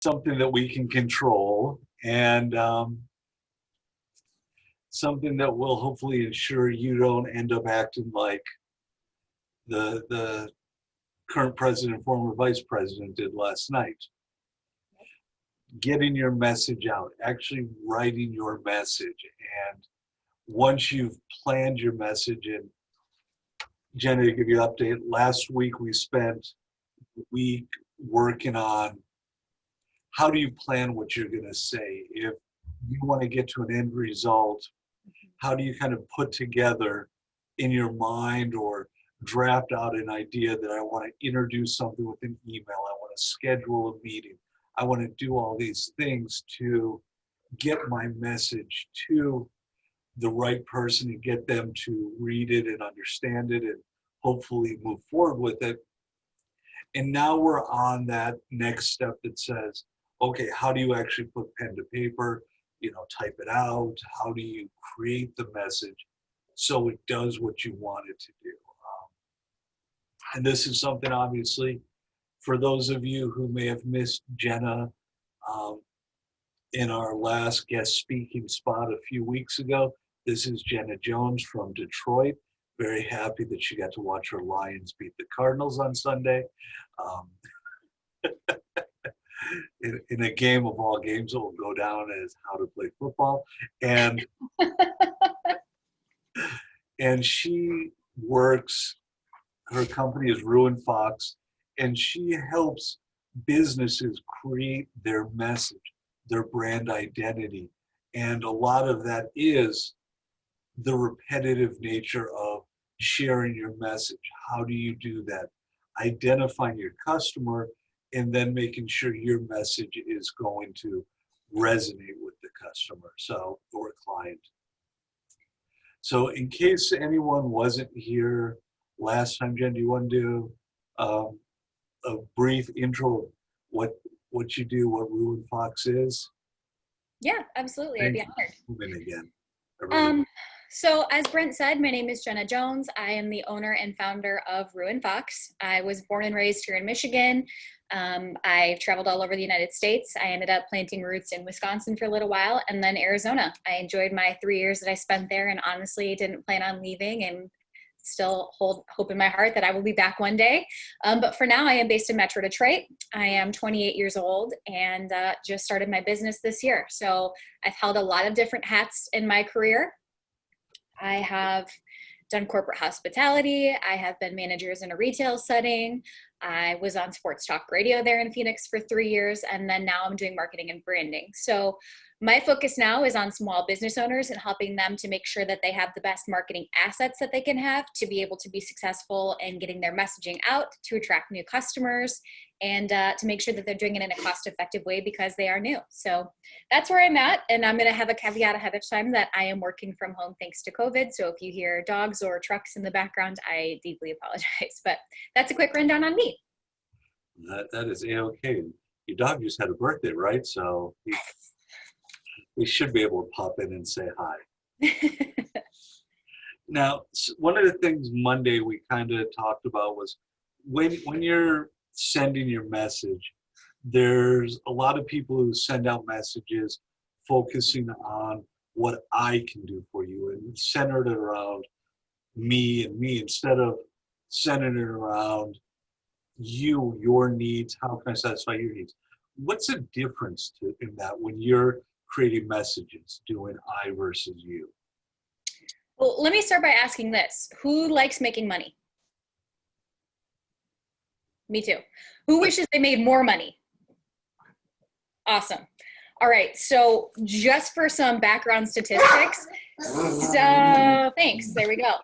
something that we can control, and something that will hopefully ensure you don't end up acting like the current president and former vice president did last night. Getting your message out, actually writing your message. And once you've planned your message, and Jenna, to give you an update, last week we spent a week working on how do you plan what you're going to say. If you want to get to an end result, how do you kind of put together in your mind or draft out an idea that I want to introduce something with an email, I want to schedule a meeting, I want to do all these things to get my message to the right person and get them to read it and understand it and hopefully move forward with it. And now we're on that next step that says, okay, how do you actually put pen to paper, type it out? How do you create the message so it does what you want it to do? And this is something, obviously, for those of you who may have missed Jenna in our last guest speaking spot a few weeks ago, this is Jenna Jones from Detroit. Very happy that she got to watch her Lions beat the Cardinals on Sunday. In a game of all games, it will go down as how to play football. And and she works, her company is Ruin Fox, and she helps businesses create their message, their brand identity. And a lot of that is the repetitive nature of sharing your message. How do you do that? Identifying your customer and then making sure your message is going to resonate with the customer, or client. So in case anyone wasn't here last time, Jen, do you want to do a brief intro of what you do, what Ruin Fox is? Yeah, absolutely. I'd be honored. Moving again. So as Brent said, my name is Jenna Jones. I am the owner and founder of Ruin Fox. I was born and raised here in Michigan. I've traveled all over the United States. I ended up planting roots in Wisconsin for a little while, and then Arizona. I enjoyed my 3 years that I spent there, and honestly didn't plan on leaving, and still hold hope in my heart that I will be back one day. But for now, I am based in Metro Detroit. I am 28 years old and just started my business this year. So I've held a lot of different hats in my career. I have done corporate hospitality. I have been managers in a retail setting. I was on sports talk radio there in Phoenix for 3 years. And then now I'm doing marketing and branding. So my focus now is on small business owners and helping them to make sure that they have the best marketing assets that they can have to be able to be successful in getting their messaging out, to attract new customers, and to make sure that they're doing it in a cost-effective way because they are new. So that's where I'm at. And I'm going to have a caveat ahead of time that I am working from home thanks to COVID. So if you hear dogs or trucks in the background, I deeply apologize. But that's a quick rundown on me. That is A-okay. Your dog just had a birthday, right? So we should be able to pop in and say hi. Now, one of the things Monday we kind of talked about was when you're sending your message, there's a lot of people who send out messages focusing on what I can do for you and centered it around me instead of centered it around you, your needs, how can I satisfy your needs? What's the difference in that when you're creating messages, doing I versus you? Well, let me start by asking this. Who likes making money? Me too. Who wishes they made more money? Awesome. All right, so just for some background statistics, so thanks, there we go.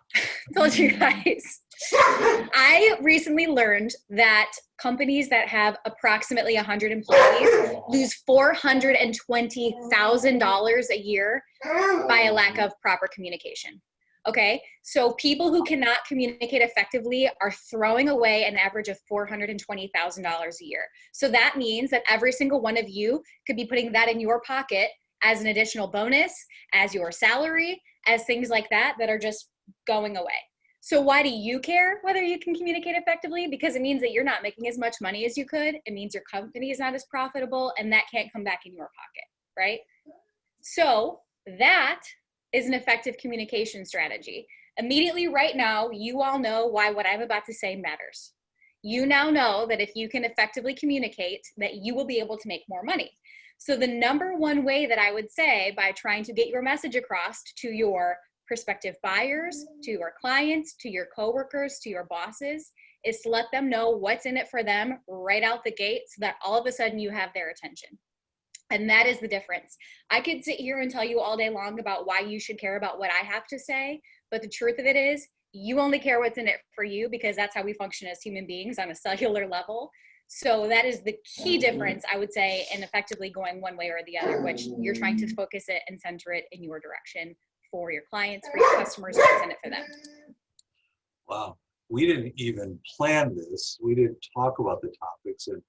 Told you guys. I recently learned that companies that have approximately 100 employees lose $420,000 a year by a lack of proper communication. Okay, so people who cannot communicate effectively are throwing away an average of $420,000 a year. So that means that every single one of you could be putting that in your pocket as an additional bonus, as your salary, as things like that that are just going away. So why do you care whether you can communicate effectively? Because it means that you're not making as much money as you could. It means your company is not as profitable, and that can't come back in your pocket, right? So that is an effective communication strategy. Immediately right now, you all know why what I'm about to say matters. You now know that if you can effectively communicate, that you will be able to make more money. So the number one way that I would say, by trying to get your message across to your prospective buyers, to your clients, to your coworkers, to your bosses, is to let them know what's in it for them right out the gate, so that all of a sudden you have their attention. And that is the difference. I could sit here and tell you all day long about why you should care about what I have to say, but the truth of it is, you only care what's in it for you, because that's how we function as human beings on a cellular level. So that is the key difference, I would say, in effectively going one way or the other, which you're trying to focus it and center it in your direction for your clients, for your customers, and send it for them. Wow. We didn't even plan this. We didn't talk about the topics. And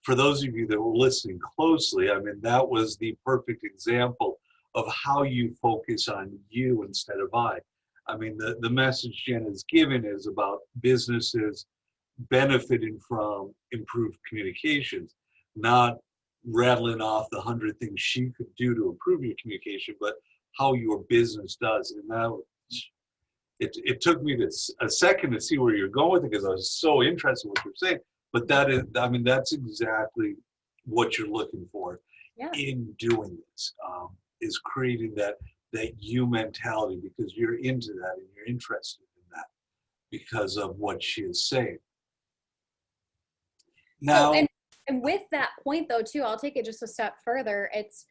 for those of you that were listening closely, I mean, that was the perfect example of how you focus on you instead of I. I mean, the message Jenna is given is about businesses benefiting from improved communications, not rattling off the 100 things she could do to improve your communication, but how your business does. And now it took me a second to see where you're going with it, because I was so interested in what you're saying. But that is, I mean, that's exactly what you're looking for in doing this, is creating that you mentality, because you're into that and you're interested in that because of what she is saying. Now, So, and with that point though too, I'll take it just a step further. It's,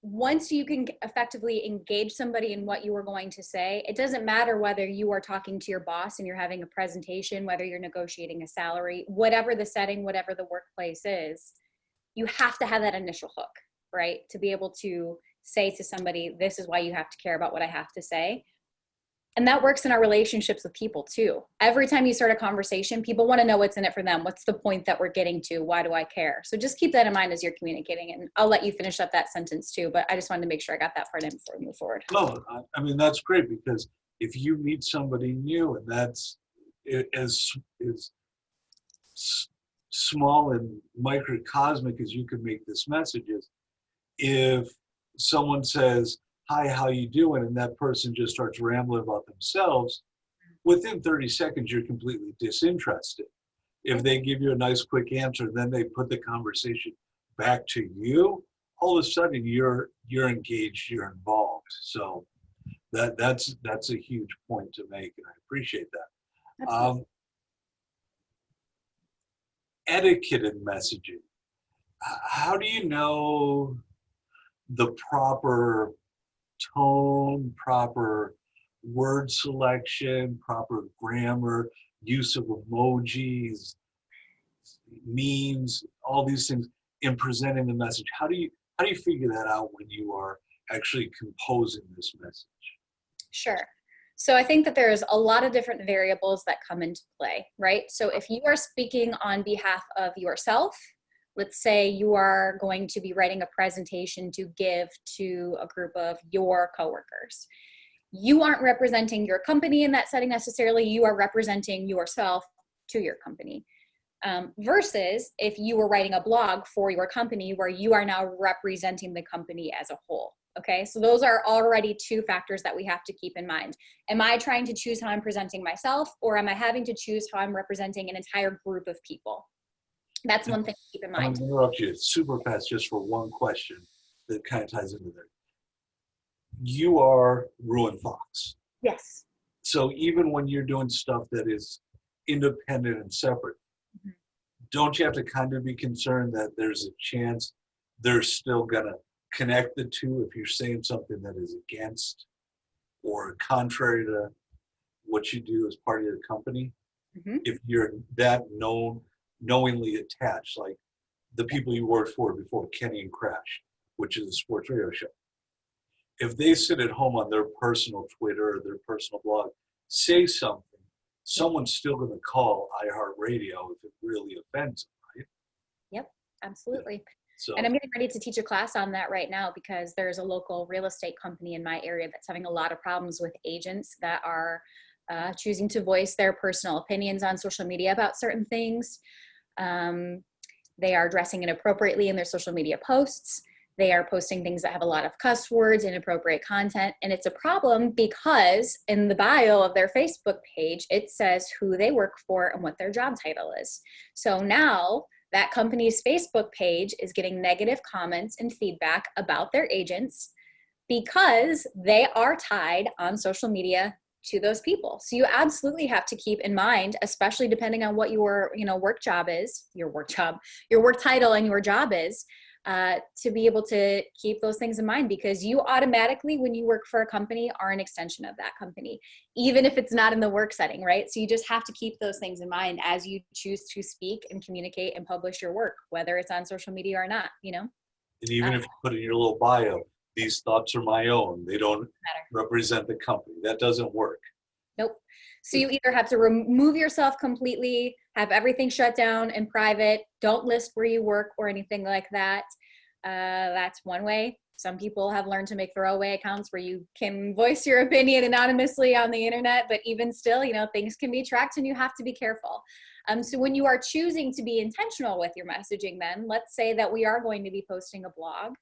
once you can effectively engage somebody in what you are going to say, it doesn't matter whether you are talking to your boss and you're having a presentation, whether you're negotiating a salary, whatever the setting, whatever the workplace is, you have to have that initial hook, right? To be able to say to somebody, this is why you have to care about what I have to say. And that works in our relationships with people too. Every time you start a conversation, people want to know what's in it for them. What's the point that we're getting to? Why do I care? So just keep that in mind as you're communicating. And I'll let you finish up that sentence too, but I just wanted to make sure I got that part in before we move forward. no, I mean, that's great, because if you meet somebody new, and that's as small and microcosmic as you can make this message is, if someone says, hi, how you doing? And that person just starts rambling about themselves, within 30 seconds, you're completely disinterested. If they give you a nice quick answer, then they put the conversation back to you, all of a sudden you're engaged, you're involved. So that's a huge point to make, and I appreciate that. Etiquette in messaging. How do you know the proper tone, proper word selection, proper grammar, use of emojis, memes, all these things in presenting the message? How do you figure that out when you are actually composing this message? Sure. So I think that there's a lot of different variables that come into play, right? So if you are speaking on behalf of yourself, let's say you are going to be writing a presentation to give to a group of your coworkers. You aren't representing your company in that setting necessarily. You are representing yourself to your company. Versus if you were writing a blog for your company where you are now representing the company as a whole. Okay, so those are already two factors that we have to keep in mind. Am I trying to choose how I'm presenting myself, or am I having to choose how I'm representing an entire group of people? That's one thing to keep in mind. I'm going to interrupt you super fast just for one question that kind of ties into there. You are Ruin Fox. Yes. So even when you're doing stuff that is independent and separate, don't you have to kind of be concerned that there's a chance they're still going to connect the two if you're saying something that is against or contrary to what you do as part of your company? If you're that knowingly attached, like the people you worked for before, Kenny and Crash, which is a sports radio show. If they sit at home on their personal Twitter or their personal blog, say something, someone's still going to call iHeartRadio if it really offends them, right? Yep, absolutely. So, and I'm getting ready to teach a class on that right now, because there's a local real estate company in my area that's having a lot of problems with agents that are choosing to voice their personal opinions on social media about certain things. They are dressing inappropriately in their social media posts. They are posting things that have a lot of cuss words, inappropriate content. And it's a problem because in the bio of their Facebook page, it says who they work for and what their job title is. So now that company's Facebook page is getting negative comments and feedback about their agents because they are tied on social media to those people. So you absolutely have to keep in mind, especially depending on what your work job is, your work title and your job is, to be able to keep those things in mind, because you automatically, when you work for a company, are an extension of that company, even if it's not in the work setting, right? So you just have to keep those things in mind as you choose to speak and communicate and publish your work, whether it's on social media or not, And even if you put in your little bio, these thoughts are my own, they don't represent the company, that doesn't work. Nope. So you either have to remove yourself completely, have everything shut down in private, don't list where you work or anything like that. That's one way. Some people have learned to make throwaway accounts where you can voice your opinion anonymously on the internet, but even still, things can be tracked and you have to be careful. So when you are choosing to be intentional with your messaging, then let's say that we are going to be posting a blog.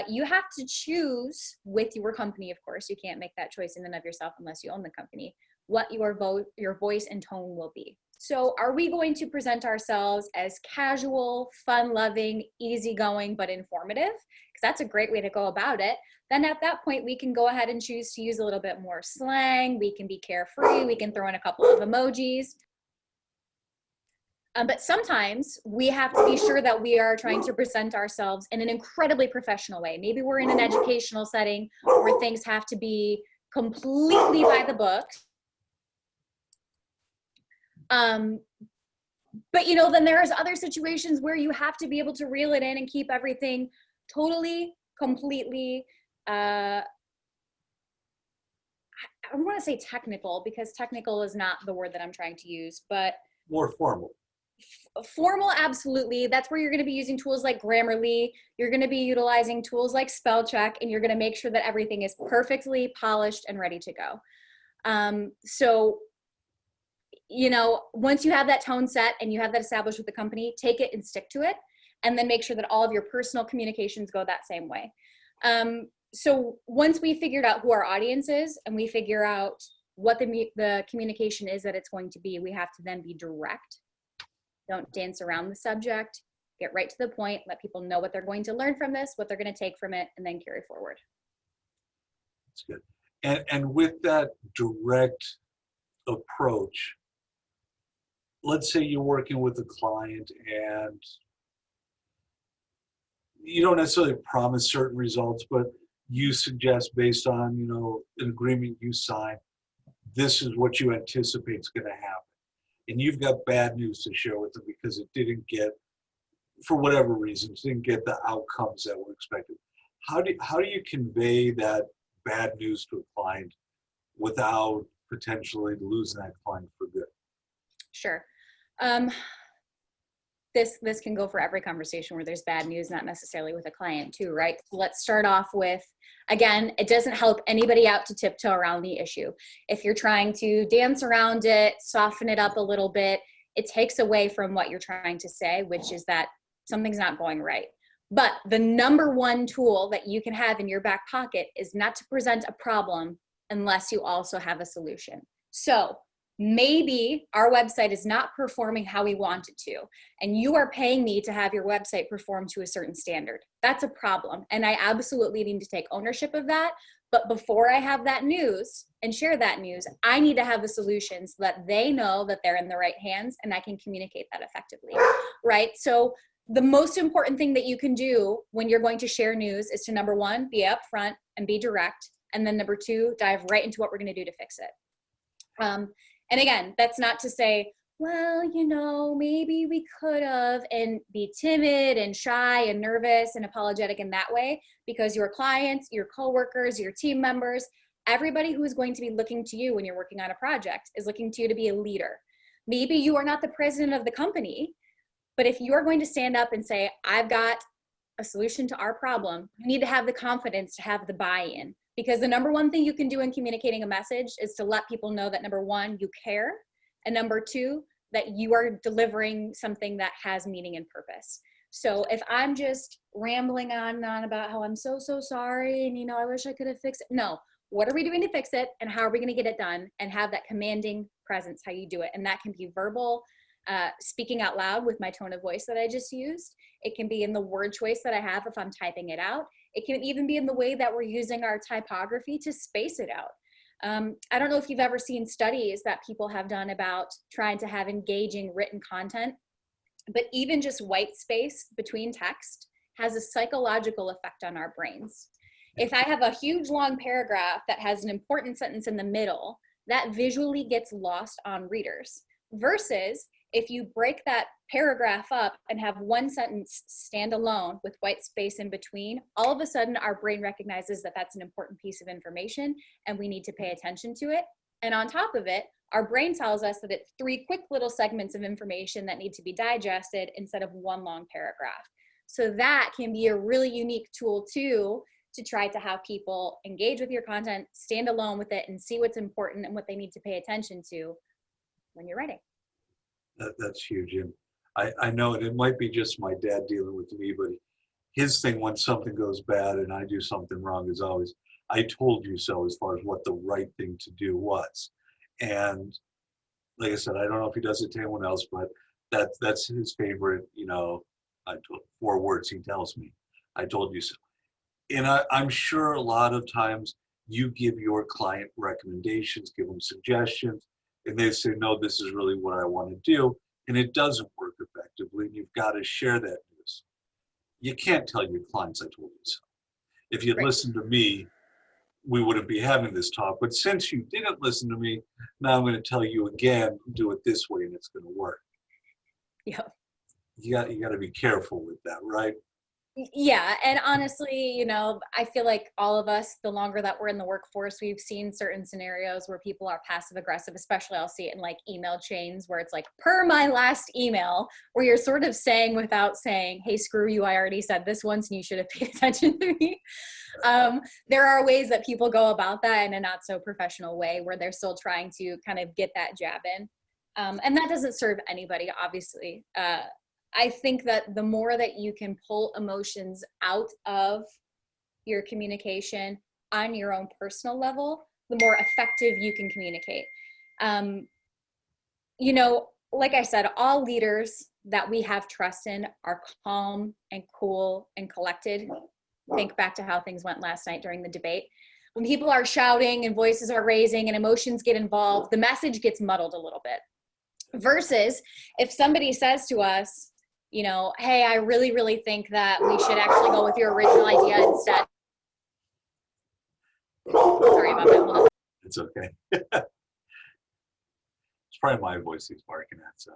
You have to choose with your company, of course, you can't make that choice in and of yourself unless you own the company, what your voice and tone will be. So are we going to present ourselves as casual, fun-loving, easygoing, but informative? Because that's a great way to go about it. Then at that point, we can go ahead and choose to use a little bit more slang. We can be carefree. We can throw in a couple of emojis. But sometimes we have to be sure that we are trying to present ourselves in an incredibly professional way. Maybe we're in an educational setting where things have to be completely by the book. But then there's other situations where you have to be able to reel it in and keep everything totally, completely, I don't want to say technical, because technical is not the word that I'm trying to use, but more formal. Formal, absolutely. That's where you're going to be using tools like Grammarly. You're going to be utilizing tools like spell check, and you're going to make sure that everything is perfectly polished and ready to go. So once you have that tone set and you have that established with the company, take it and stick to it, and then make sure that all of your personal communications go that same way. So once we figured out who our audience is and we figure out what the communication is that it's going to be, we have to then be direct. Don't dance around the subject, get right to the point, let people know what they're going to learn from this, what they're going to take from it, and then carry forward. That's good. And with that direct approach, let's say you're working with a client and you don't necessarily promise certain results, but you suggest based on, an agreement you sign, this is what you anticipate is going to happen. And you've got bad news to share with them because it didn't get, for whatever reasons, didn't get the outcomes that were expected. How do you convey that bad news to a client without potentially losing that client for good? Sure. This can go for every conversation where there's bad news, not necessarily with a client too, right? So let's start off with, again, it doesn't help anybody out to tiptoe around the issue. If you're trying to dance around it, soften it up a little bit, it takes away from what you're trying to say, which is that something's not going right. But the number one tool that you can have in your back pocket is not to present a problem unless you also have a solution. So maybe our website is not performing how we want it to, and you are paying me to have your website perform to a certain standard. That's a problem, and I absolutely need to take ownership of that. But before I have that news and share that news, I need to have the solution so that they know that they're in the right hands and I can communicate that effectively, right? So the most important thing that you can do when you're going to share news is to, number one, be upfront and be direct, and then number two, dive right into what we're going to do to fix it. And again, that's not to say, well, maybe we could have, and be timid and shy and nervous and apologetic in that way, because your clients, your coworkers, your team members, everybody who is going to be looking to you when you're working on a project is looking to you to be a leader. Maybe you are not the president of the company, but if you are going to stand up and say, I've got a solution to our problem, you need to have the confidence to have the buy-in, Because the number one thing you can do in communicating a message is to let people know that number one, you care, and number two, that you are delivering something that has meaning and purpose. So if I'm just rambling on and on about how I'm so sorry and, you know, I wish I could have fixed it. No, what are we doing to fix it and how are we going to get it done, and have that commanding presence how you do it. And that can be verbal, speaking out loud with my tone of voice that I just used. It can be in the word choice that I have if I'm typing it out. It can even be in the way that we're using our typography to space it out. I don't know if you've ever seen studies that people have done about trying to have engaging written content, but even just white space between text has a psychological effect on our brains. If I have a huge long paragraph that has an important sentence in the middle, that visually gets lost on readers. Versus if you break that paragraph up and have one sentence stand alone with white space in between, all of a sudden our brain recognizes that that's an important piece of information and we need to pay attention to it. And on top of it, our brain tells us that it's 3 quick little segments of information that need to be digested instead of one long paragraph. So that can be a really unique tool too, to try to have people engage with your content, stand alone with it, and see what's important and what they need to pay attention to when you're writing. That's huge. And I know it might be just my dad dealing with me, but his thing when something goes bad and I do something wrong is always, I told you so, as far as what the right thing to do was. And like I said, I don't know if he does it to anyone else, but that's his favorite, you know, 4 words he tells me. I told you so. And I'm sure a lot of times you give your client recommendations, give them suggestions, and they say, no, this is really what I want to do. And it doesn't work effectively. And you've got to share that news. You can't tell your clients, I told you so. If you'd Right. listened to me, we wouldn't be having this talk. But since you didn't listen to me, now I'm going to tell you again, do it this way and it's going to work. Yeah. You got to be careful with that, right? Yeah, and honestly, you know, I feel like all of us, the longer that we're in the workforce, we've seen certain scenarios where people are passive aggressive, especially I'll see it in like email chains where it's like, per my last email, where you're sort of saying without saying, hey, screw you, I already said this once and you should have paid attention to me. There are ways that people go about that in a not so professional way where they're still trying to kind of get that jab in. And that doesn't serve anybody, obviously. I think that the more that you can pull emotions out of your communication on your own personal level, the more effective you can communicate. You know, like I said, all leaders that we have trust in are calm and cool and collected. Think back to how things went last night during the debate. When people are shouting and voices are raising and emotions get involved, the message gets muddled a little bit. Versus if somebody says to us, you know, hey, I really think that we should actually go with your original idea instead. Sorry about that. Hold on. It's okay. It's probably my voice he's barking at, so.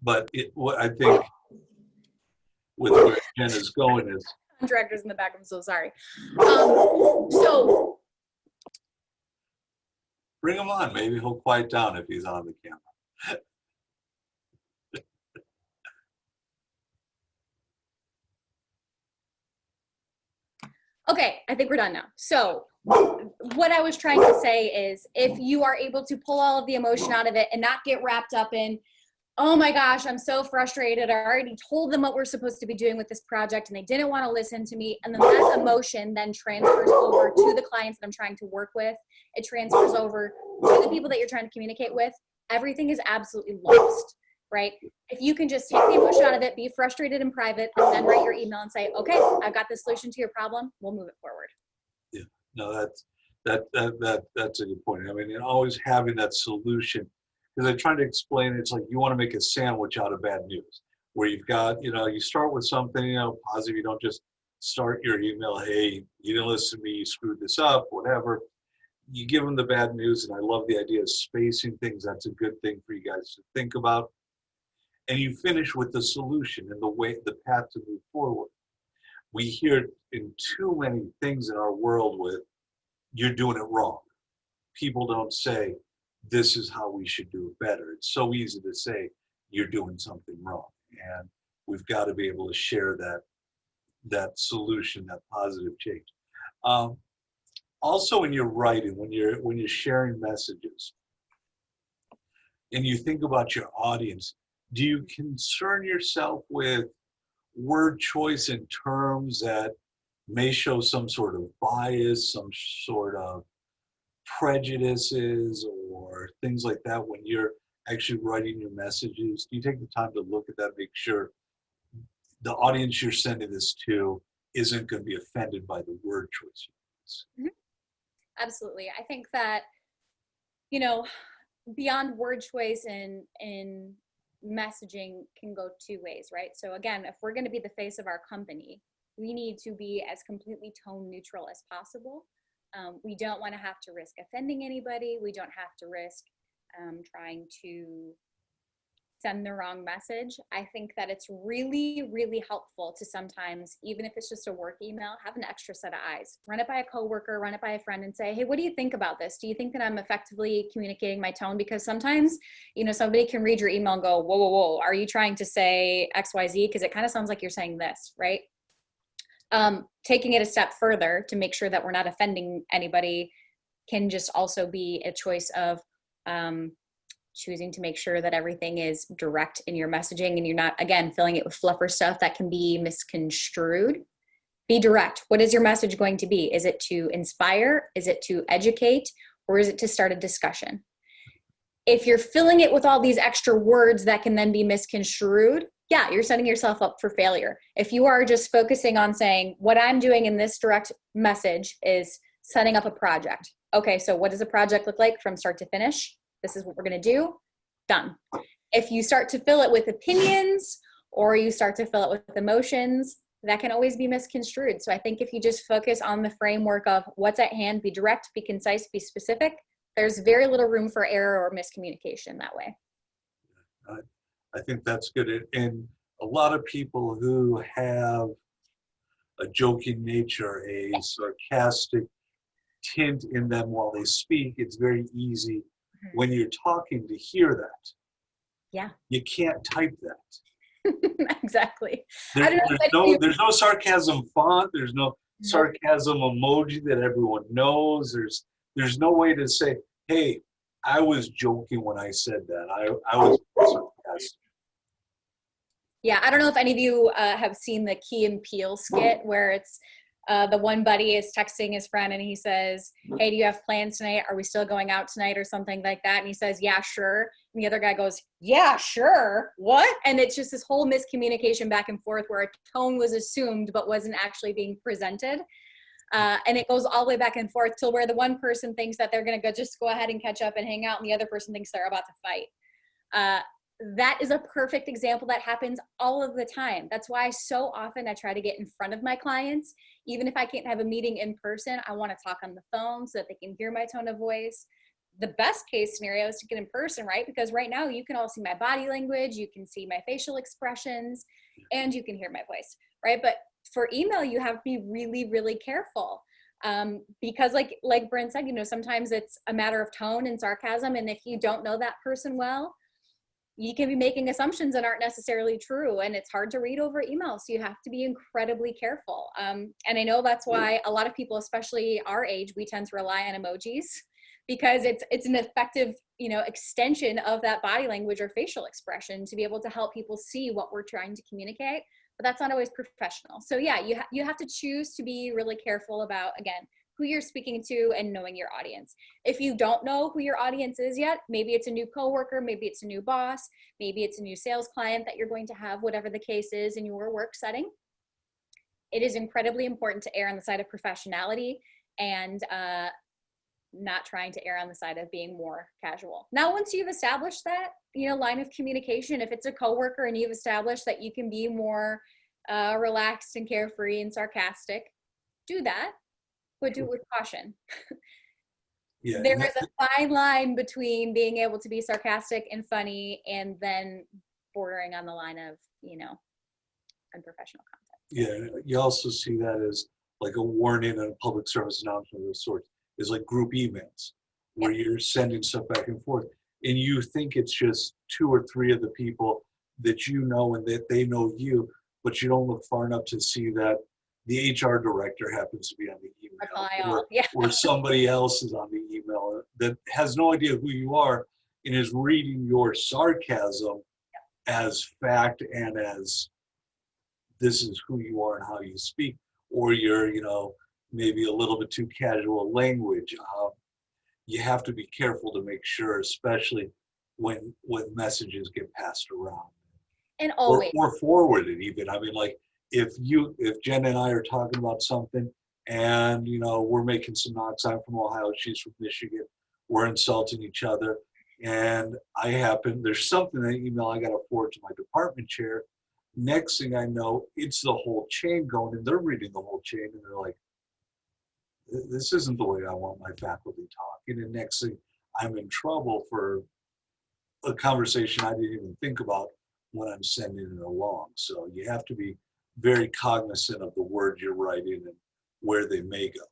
But what I think with where Jenna's going is, Directors in the back, I'm so sorry. So bring him on. Maybe he'll quiet down if he's on the camera. okay, I think we're done now. So what I was trying to say is if you are able to pull all of the emotion out of it and not get wrapped up in, oh my gosh, I'm so frustrated. I already told them what we're supposed to be doing with this project and they didn't want to listen to me. And then that emotion then transfers over to the clients that I'm trying to work with. It transfers over to the people that you're trying to communicate with. Everything is absolutely lost, right? If you can just take the emotion out of it, be frustrated in private, and then write your email and say, okay, I've got the solution to your problem. We'll move it forward. Yeah, no, that's a good point. I mean, and always having that solution, because I try to explain, it's like you want to make a sandwich out of bad news, where you've got, you know, you start with something, you know, positive. You don't just start your email, hey, you didn't listen to me, you screwed this up, whatever. You give them the bad news, and I love the idea of spacing things. That's a good thing for you guys to think about. And you finish with the solution and the path to move forward. We hear in too many things in our world with, you're doing it wrong. People don't say, this is how we should do it better. It's so easy to say, you're doing something wrong. And we've got to be able to share that solution, that positive change. Um, Also, when you're writing, when you're sharing messages, and you think about your audience, do you concern yourself with word choice in terms that may show some sort of bias, some sort of prejudices, or things like that when you're actually writing your messages? Do you take the time to look at that, make sure the audience you're sending this to isn't going to be offended by the word choice you use? Mhm. Absolutely. I think that, you know, beyond word choice and messaging can go two ways, right? So again, if we're going to be the face of our company, we need to be as completely tone neutral as possible. We don't want to have to risk offending anybody. We don't have to risk trying to send the wrong message. I think that it's really, really helpful to sometimes, even if it's just a work email, have an extra set of eyes. Run it by a coworker, run it by a friend and say, hey, what do you think about this? Do you think that I'm effectively communicating my tone? Because sometimes, somebody can read your email and go, whoa, whoa, whoa, are you trying to say XYZ? Because it kind of sounds like you're saying this, right? Taking it a step further to make sure that we're not offending anybody can just also be a choice of choosing to make sure that everything is direct in your messaging and you're not, again, filling it with fluffer stuff that can be misconstrued. Be direct. What is your message going to be? Is it to inspire? Is it to educate? Or is it to start a discussion? If you're filling it with all these extra words that can then be misconstrued, yeah, you're setting yourself up for failure. If you are just focusing on saying, what I'm doing in this direct message is setting up a project. Okay, so what does a project look like from start to finish? This is what we're going to do. Done. If you start to fill it with opinions or you start to fill it with emotions, that can always be misconstrued. So I think if you just focus on the framework of what's at hand, be direct, be concise, be specific, there's very little room for error or miscommunication that way. I think that's good. And a lot of people who have a joking nature, a sarcastic tint in them while they speak, it's very easy when you're talking to hear that. Yeah. You can't type that. Exactly. There's no sarcasm font. There's no sarcasm emoji that everyone knows. There's no way to say, hey, I was joking when I said that. I was sarcastic. Yeah, I don't know if any of you have seen the Key and Peele skit where it's the one buddy is texting his friend and he says, hey, do you have plans tonight? Are we still going out tonight or something like that? And he says, yeah, sure. And the other guy goes, yeah, sure. What? And it's just this whole miscommunication back and forth where a tone was assumed but wasn't actually being presented. And it goes all the way back and forth till where the one person thinks that they're going to just go ahead and catch up and hang out, and the other person thinks they're about to fight. That is a perfect example that happens all of the time. That's why so often I try to get in front of my clients. Even if I can't have a meeting in person, I want to talk on the phone so that they can hear my tone of voice. The best case scenario is to get in person, right? Because right now you can all see my body language, you can see my facial expressions, and you can hear my voice, right? But for email, you have to be really, really careful. Because like Brent said, sometimes it's a matter of tone and sarcasm. And if you don't know that person well, you can be making assumptions that aren't necessarily true, and it's hard to read over email. So you have to be incredibly careful. And I know that's why a lot of people, especially our age, we tend to rely on emojis because it's an effective, extension of that body language or facial expression to be able to help people see what we're trying to communicate. But that's not always professional. So yeah, you have to choose to be really careful about, again, who you're speaking to and knowing your audience. If you don't know who your audience is yet, maybe it's a new coworker, maybe it's a new boss, maybe it's a new sales client that you're going to have, whatever the case is in your work setting. It is incredibly important to err on the side of professionality and not trying to err on the side of being more casual. Now, once you've established that, line of communication, if it's a coworker and you've established that you can be more relaxed and carefree and sarcastic, do that. But do it with caution. Yeah, there is a fine line between being able to be sarcastic and funny and then bordering on the line of, unprofessional content. Yeah, you also see that as like a warning and a public service announcement of the sort is like group emails where you're sending stuff back and forth. And you think it's just 2 or 3 of the people that you know and that they know you, but you don't look far enough to see that the HR director happens to be on the email, Reply all. Yeah. or somebody else is on the email that has no idea who you are and is reading your sarcasm as fact and as this is who you are and how you speak, or you're, maybe a little bit too casual language. You have to be careful to make sure, especially when messages get passed around And always. or forwarded even. I mean, like if Jen and I are talking about something and, we're making some knocks. I'm from Ohio, she's from Michigan. We're insulting each other. And there's something in the email I got to forward to my department chair. Next thing I know, it's the whole chain going, and they're reading the whole chain, and they're like, this isn't the way I want my faculty talking. And next thing, I'm in trouble for a conversation I didn't even think about when I'm sending it along. So you have to be very cognizant of the words you're writing and where they may go.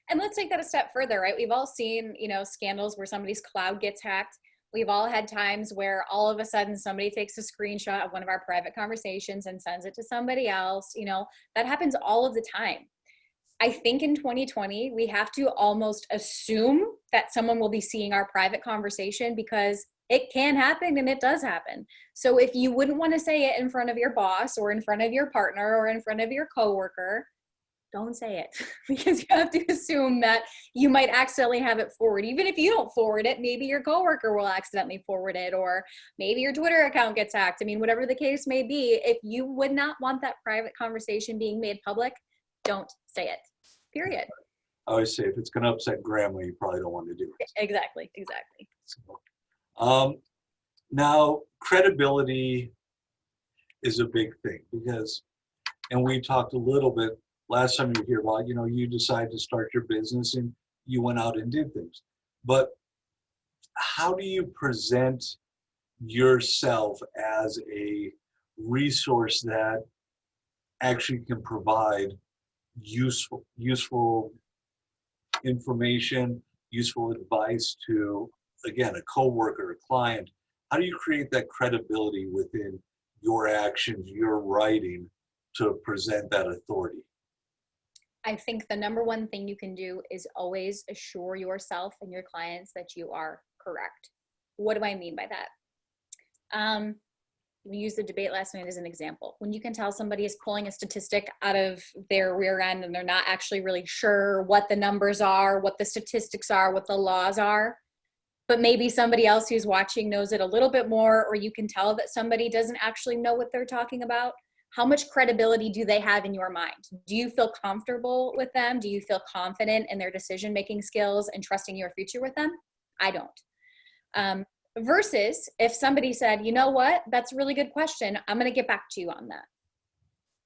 And let's take that a step further, right? We've all seen, scandals where somebody's cloud gets hacked. We've all had times where all of a sudden somebody takes a screenshot of one of our private conversations and sends it to somebody else. That happens all of the time. I think in 2020, we have to almost assume that someone will be seeing our private conversation because it can happen and it does happen. So if you wouldn't want to say it in front of your boss or in front of your partner or in front of your coworker, don't say it because you have to assume that you might accidentally have it forward. Even if you don't forward it, maybe your coworker will accidentally forward it, or maybe your Twitter account gets hacked. I mean, whatever the case may be, if you would not want that private conversation being made public, don't say it, period. I always say if it's going to upset grandma, you probably don't want to do it. Exactly. So, now, credibility is a big thing because, and we talked a little bit last time you were here about, you decided to start your business and you went out and did things. But how do you present yourself as a resource that actually can provide useful information, useful advice to, again, a coworker, a client? How do you create that credibility within your actions, your writing, to present that authority? I think the number one thing you can do is always assure yourself and your clients that you are correct. What do I mean by that? We used the debate last night as an example. When you can tell somebody is pulling a statistic out of their rear end and they're not actually really sure what the numbers are, what the statistics are, what the laws are, but maybe somebody else who's watching knows it a little bit more, or you can tell that somebody doesn't actually know what they're talking about. How much credibility do they have in your mind? Do you feel comfortable with them? Do you feel confident in their decision-making skills and trusting your future with them? I don't. Versus if somebody said, you know what, that's a really good question. I'm going to get back to you on that.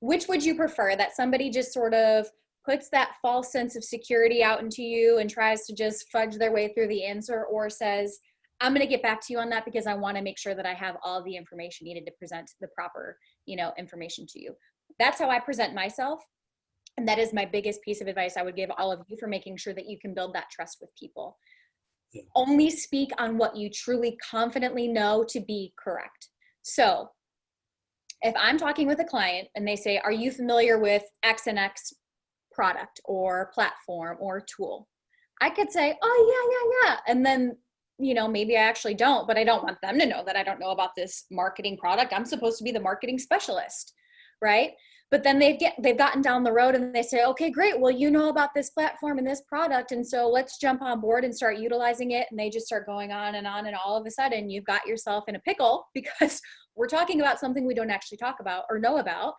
Which would you prefer? That somebody just sort of puts that false sense of security out into you and tries to just fudge their way through the answer, or says, I'm going to get back to you on that because I want to make sure that I have all the information needed to present the proper, information to you. That's how I present myself. And that is my biggest piece of advice I would give all of you for making sure that you can build that trust with people. Yeah. Only speak on what you truly confidently know to be correct. So if I'm talking with a client and they say, are you familiar with X and X product or platform or tool? I could say, oh, yeah. And then, maybe I actually don't, but I don't want them to know that I don't know about this marketing product. I'm supposed to be the marketing specialist, right? But then they've gotten down the road and they say, okay, great. Well, you know about this platform and this product. And so let's jump on board and start utilizing it. And they just start going on. And all of a sudden you've got yourself in a pickle because we're talking about something we don't actually talk about or know about.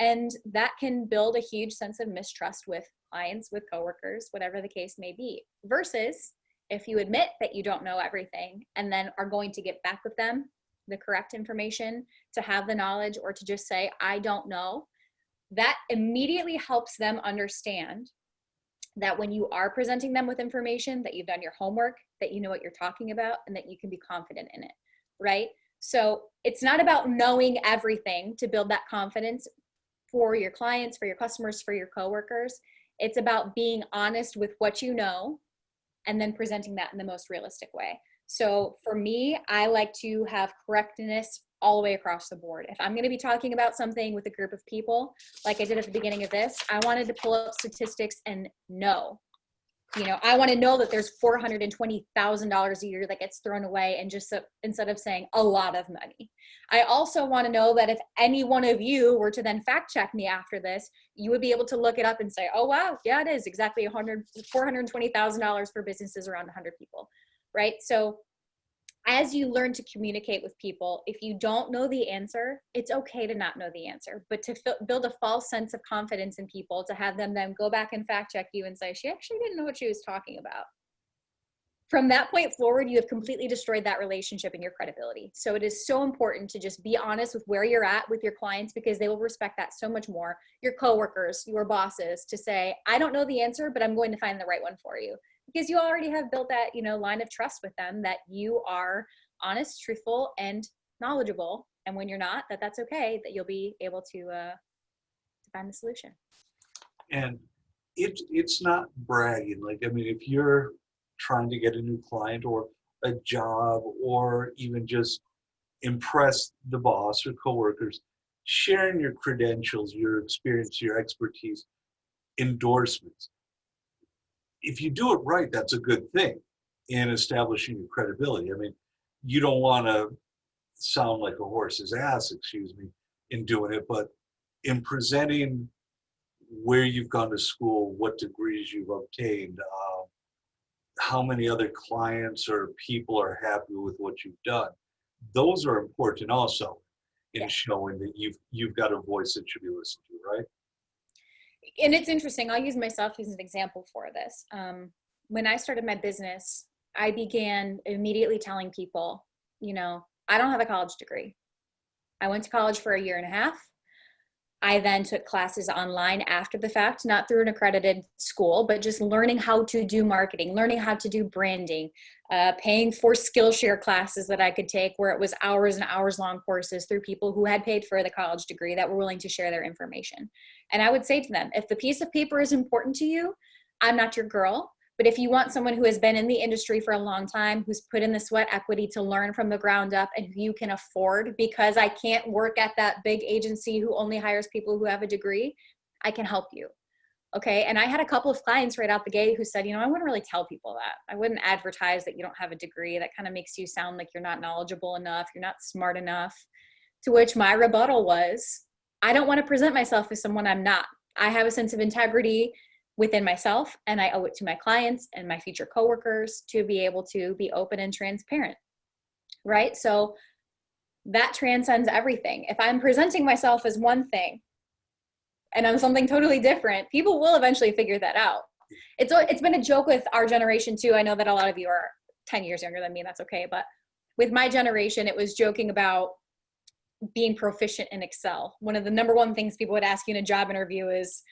And that can build a huge sense of mistrust with clients, with coworkers, whatever the case may be. Versus if you admit that you don't know everything and then are going to get back with them the correct information, to have the knowledge, or to just say, I don't know, that immediately helps them understand that when you are presenting them with information, that you've done your homework, that you know what you're talking about, and that you can be confident in it, right? So it's not about knowing everything to build that confidence for your clients, for your customers, for your coworkers. It's about being honest with what you know and then presenting that in the most realistic way. So for me, I like to have correctness all the way across the board. If I'm going to be talking about something with a group of people, like I did at the beginning of this, I wanted to pull up statistics and know. I want to know that there's $420,000 a year that gets thrown away, and just instead of saying a lot of money. I also want to know that if any one of you were to then fact check me after this, you would be able to look it up and say, oh, wow, yeah, it is exactly $420,000 for businesses around 100 people, right? So as you learn to communicate with people, if you don't know the answer, it's okay to not know the answer, but to build a false sense of confidence in people, to have them then go back and fact check you and say, she actually didn't know what she was talking about. From that point forward, you have completely destroyed that relationship and your credibility. So it is so important to just be honest with where you're at with your clients, because they will respect that so much more. Your coworkers, your bosses, to say, I don't know the answer, but I'm going to find the right one for you. Because you already have built that, line of trust with them, that you are honest, truthful, and knowledgeable. And when you're not, that's okay, that you'll be able to find the solution. And it's not bragging. Like, I mean, if you're trying to get a new client or a job, or even just impress the boss or coworkers, sharing your credentials, your experience, your expertise, endorsements. If you do it right, that's a good thing in establishing your credibility. I mean, you don't want to sound like a horse's ass, excuse me, in doing it, but in presenting where you've gone to school, what degrees you've obtained, how many other clients or people are happy with what you've done, those are important also in showing that you've got a voice that should be listened to, right? And it's interesting. I'll use myself as an example for this. When I started my business, I began immediately telling people, I don't have a college degree. I went to college for 1.5 years. I then took classes online after the fact, not through an accredited school, but just learning how to do marketing, learning how to do branding, paying for Skillshare classes that I could take, where it was hours and hours long courses through people who had paid for the college degree that were willing to share their information. And I would say to them, if the piece of paper is important to you, I'm not your girl. But if you want someone who has been in the industry for a long time, who's put in the sweat equity to learn from the ground up, and who you can afford, because I can't work at that big agency who only hires people who have a degree, I can help you. Okay. And I had a couple of clients right out the gate who said, I wouldn't really tell people that. I wouldn't advertise that you don't have a degree. That kind of makes you sound like you're not knowledgeable enough. You're not smart enough. To which my rebuttal was, I don't want to present myself as someone I'm not. I have a sense of integrity within myself, and I owe it to my clients and my future coworkers to be able to be open and transparent, right? So that transcends everything. If I'm presenting myself as one thing and I'm something totally different, people will eventually figure that out. It's been a joke with our generation too. I know that a lot of you are 10 years younger than me, and that's okay. But with my generation, it was joking about being proficient in Excel. One of the number one things people would ask you in a job interview is,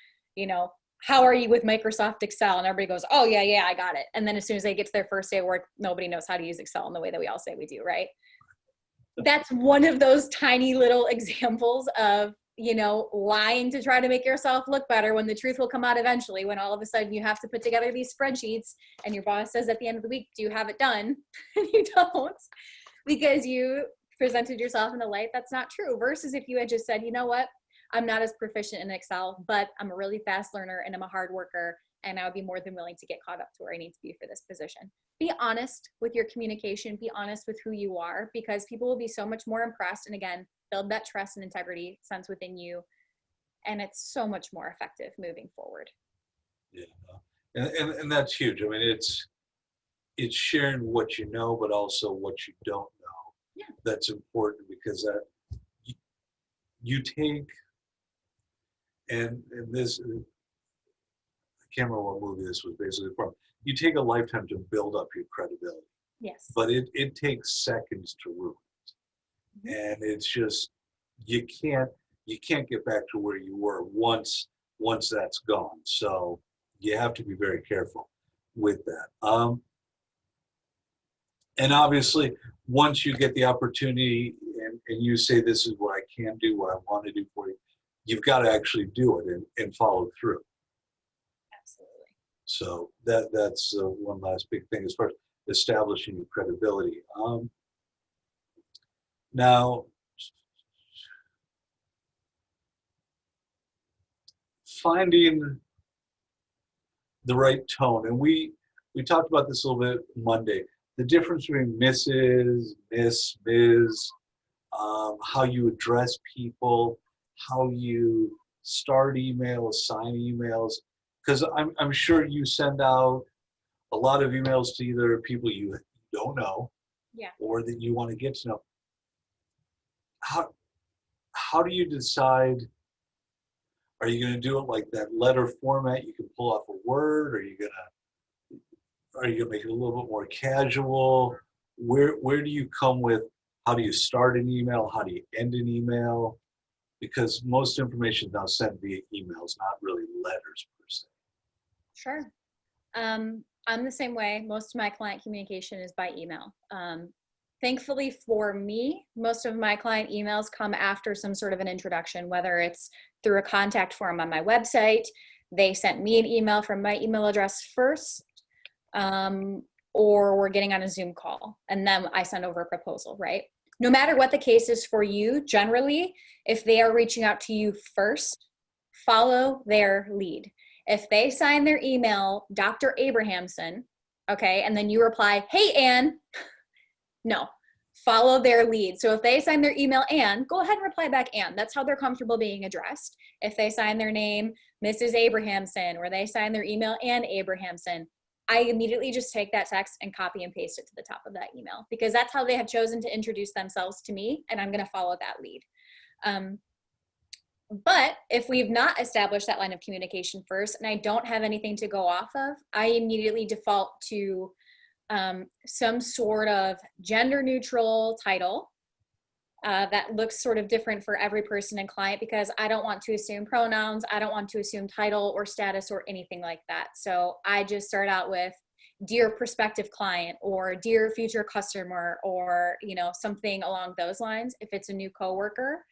how are you with Microsoft Excel? And everybody goes, oh, yeah, I got it. And then as soon as they get to their first day of work, nobody knows how to use Excel in the way that we all say we do, right? That's one of those tiny little examples of, lying to try to make yourself look better, when the truth will come out eventually, when all of a sudden you have to put together these spreadsheets and your boss says at the end of the week, do you have it done? And you don't, because you presented yourself in a light that's not true. Versus if you had just said, you know what? I'm not as proficient in Excel, but I'm a really fast learner and I'm a hard worker, and I would be more than willing to get caught up to where I need to be for this position. Be honest with your communication, be honest with who you are, because people will be so much more impressed. And again, build that trust and integrity sense within you. And it's so much more effective moving forward. Yeah. And that's huge. I mean, it's sharing what you know, but also what you don't know. Yeah. That's important, because that you take, and this, I can't remember what movie this was basically from. You take a lifetime to build up your credibility. Yes. But it takes seconds to ruin it. Mm-hmm. And it's just, you can't get back to where you were once that's gone. So you have to be very careful with that. And obviously, once you get the opportunity and you say, this is what I can do, what I want to do for you, you've got to actually do it and follow through. Absolutely. So that's one last big thing as far as establishing your credibility. Now, finding the right tone. And we talked about this a little bit Monday. The difference between Mrs., Miss, Ms., how you address people, how you start emails, sign emails. Because I'm sure you send out a lot of emails to either people you don't know, Yeah. or that you want to get to know. How do you decide? Are you going to do it like that letter format? You can pull off a word. Are you going to make it a little bit more casual? Where do you come with? How do you start an email? How do you end an email? Because most information is now sent via emails, not really letters per se. Sure. I'm the same way. Most of my client communication is by email. Thankfully for me, most of my client emails come after some sort of an introduction, whether it's through a contact form on my website, they sent me an email from my email address first, or we're getting on a Zoom call, and then I send over a proposal, right? No matter what the case is for you, generally, if they are reaching out to you first, follow their lead. If they sign their email, Dr. Abrahamson, okay, and then you reply, hey, Ann, no, follow their lead. So if they sign their email, Ann, go ahead and reply back, Ann. That's how they're comfortable being addressed. If they sign their name, Mrs. Abrahamson, or they sign their email, Ann Abrahamson, I immediately just take that text and copy and paste it to the top of that email, because that's how they have chosen to introduce themselves to me, and I'm going to follow that lead. But if we've not established that line of communication first, and I don't have anything to go off of, I immediately default to some sort of gender neutral title that looks sort of different for every person and client, because I don't want to assume pronouns. I don't want to assume title or status or anything like that. So I just start out with dear prospective client, or dear future customer, or, you know, something along those lines. If it's a new coworker,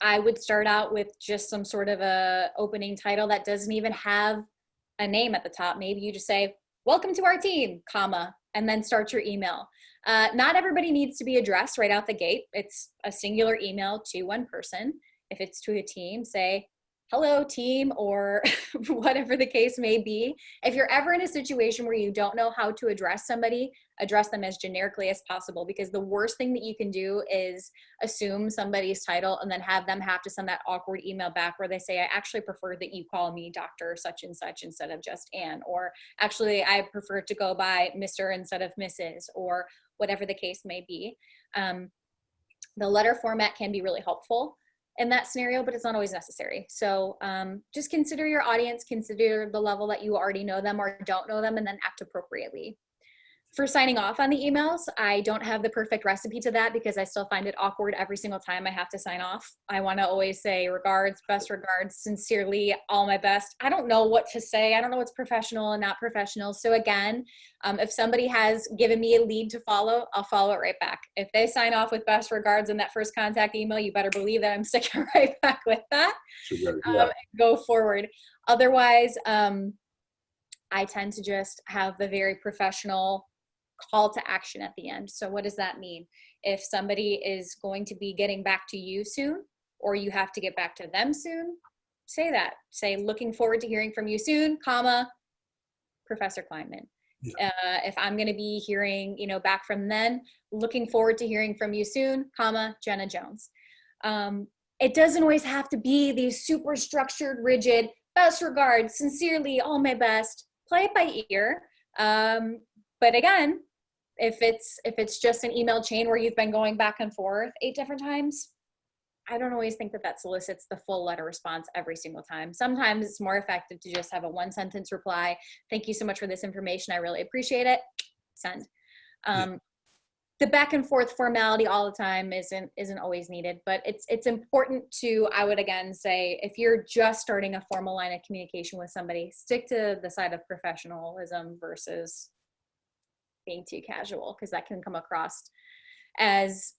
I would start out with just some sort of a opening title that doesn't even have a name at the top. Maybe you just say, welcome to our team, comma, and then start your email. Not everybody needs to be addressed right out the gate. It's a singular email to one person. If it's to a team, say, hello team, or whatever the case may be. If you're ever in a situation where you don't know how to address somebody, address them as generically as possible, because the worst thing that you can do is assume somebody's title and then have them have to send that awkward email back where they say, I actually prefer that you call me Dr. such and such instead of just Ann, or actually I prefer to go by Mr. instead of Mrs., or whatever the case may be. The letter format can be really helpful in that scenario, but it's not always necessary. So just consider your audience, consider the level that you already know them or don't know them, and then act appropriately. For signing off on the emails, I don't have the perfect recipe to that, because I still find it awkward every single time I have to sign off. I want to always say regards, best regards, sincerely, all my best. I don't know what to say. I don't know what's professional and not professional. So again, if somebody has given me a lead to follow, I'll follow it right back. If they sign off with best regards in that first contact email, you better believe that I'm sticking right back with that. And go forward. Otherwise, I tend to just have the very professional call to action at the end. So what does that mean? If somebody is going to be getting back to you soon, or you have to get back to them soon, say that. Say, looking forward to hearing from you soon, comma, Professor Kleinman. Yeah. If I'm going to be hearing, back from them, looking forward to hearing from you soon, comma, Jenna Jones. It doesn't always have to be these super structured, rigid, best regards, sincerely, all my best. Play it by ear. But again, if it's just an email chain where you've been going back and forth 8 different times, I don't always think that solicits the full letter response every single time. Sometimes it's more effective to just have a 1-sentence reply. Thank you so much for this information. I really appreciate it. Send. The back and forth formality all the time isn't always needed, but it's important to, I would again say, if you're just starting a formal line of communication with somebody, stick to the side of professionalism versus being too casual, because that can come across as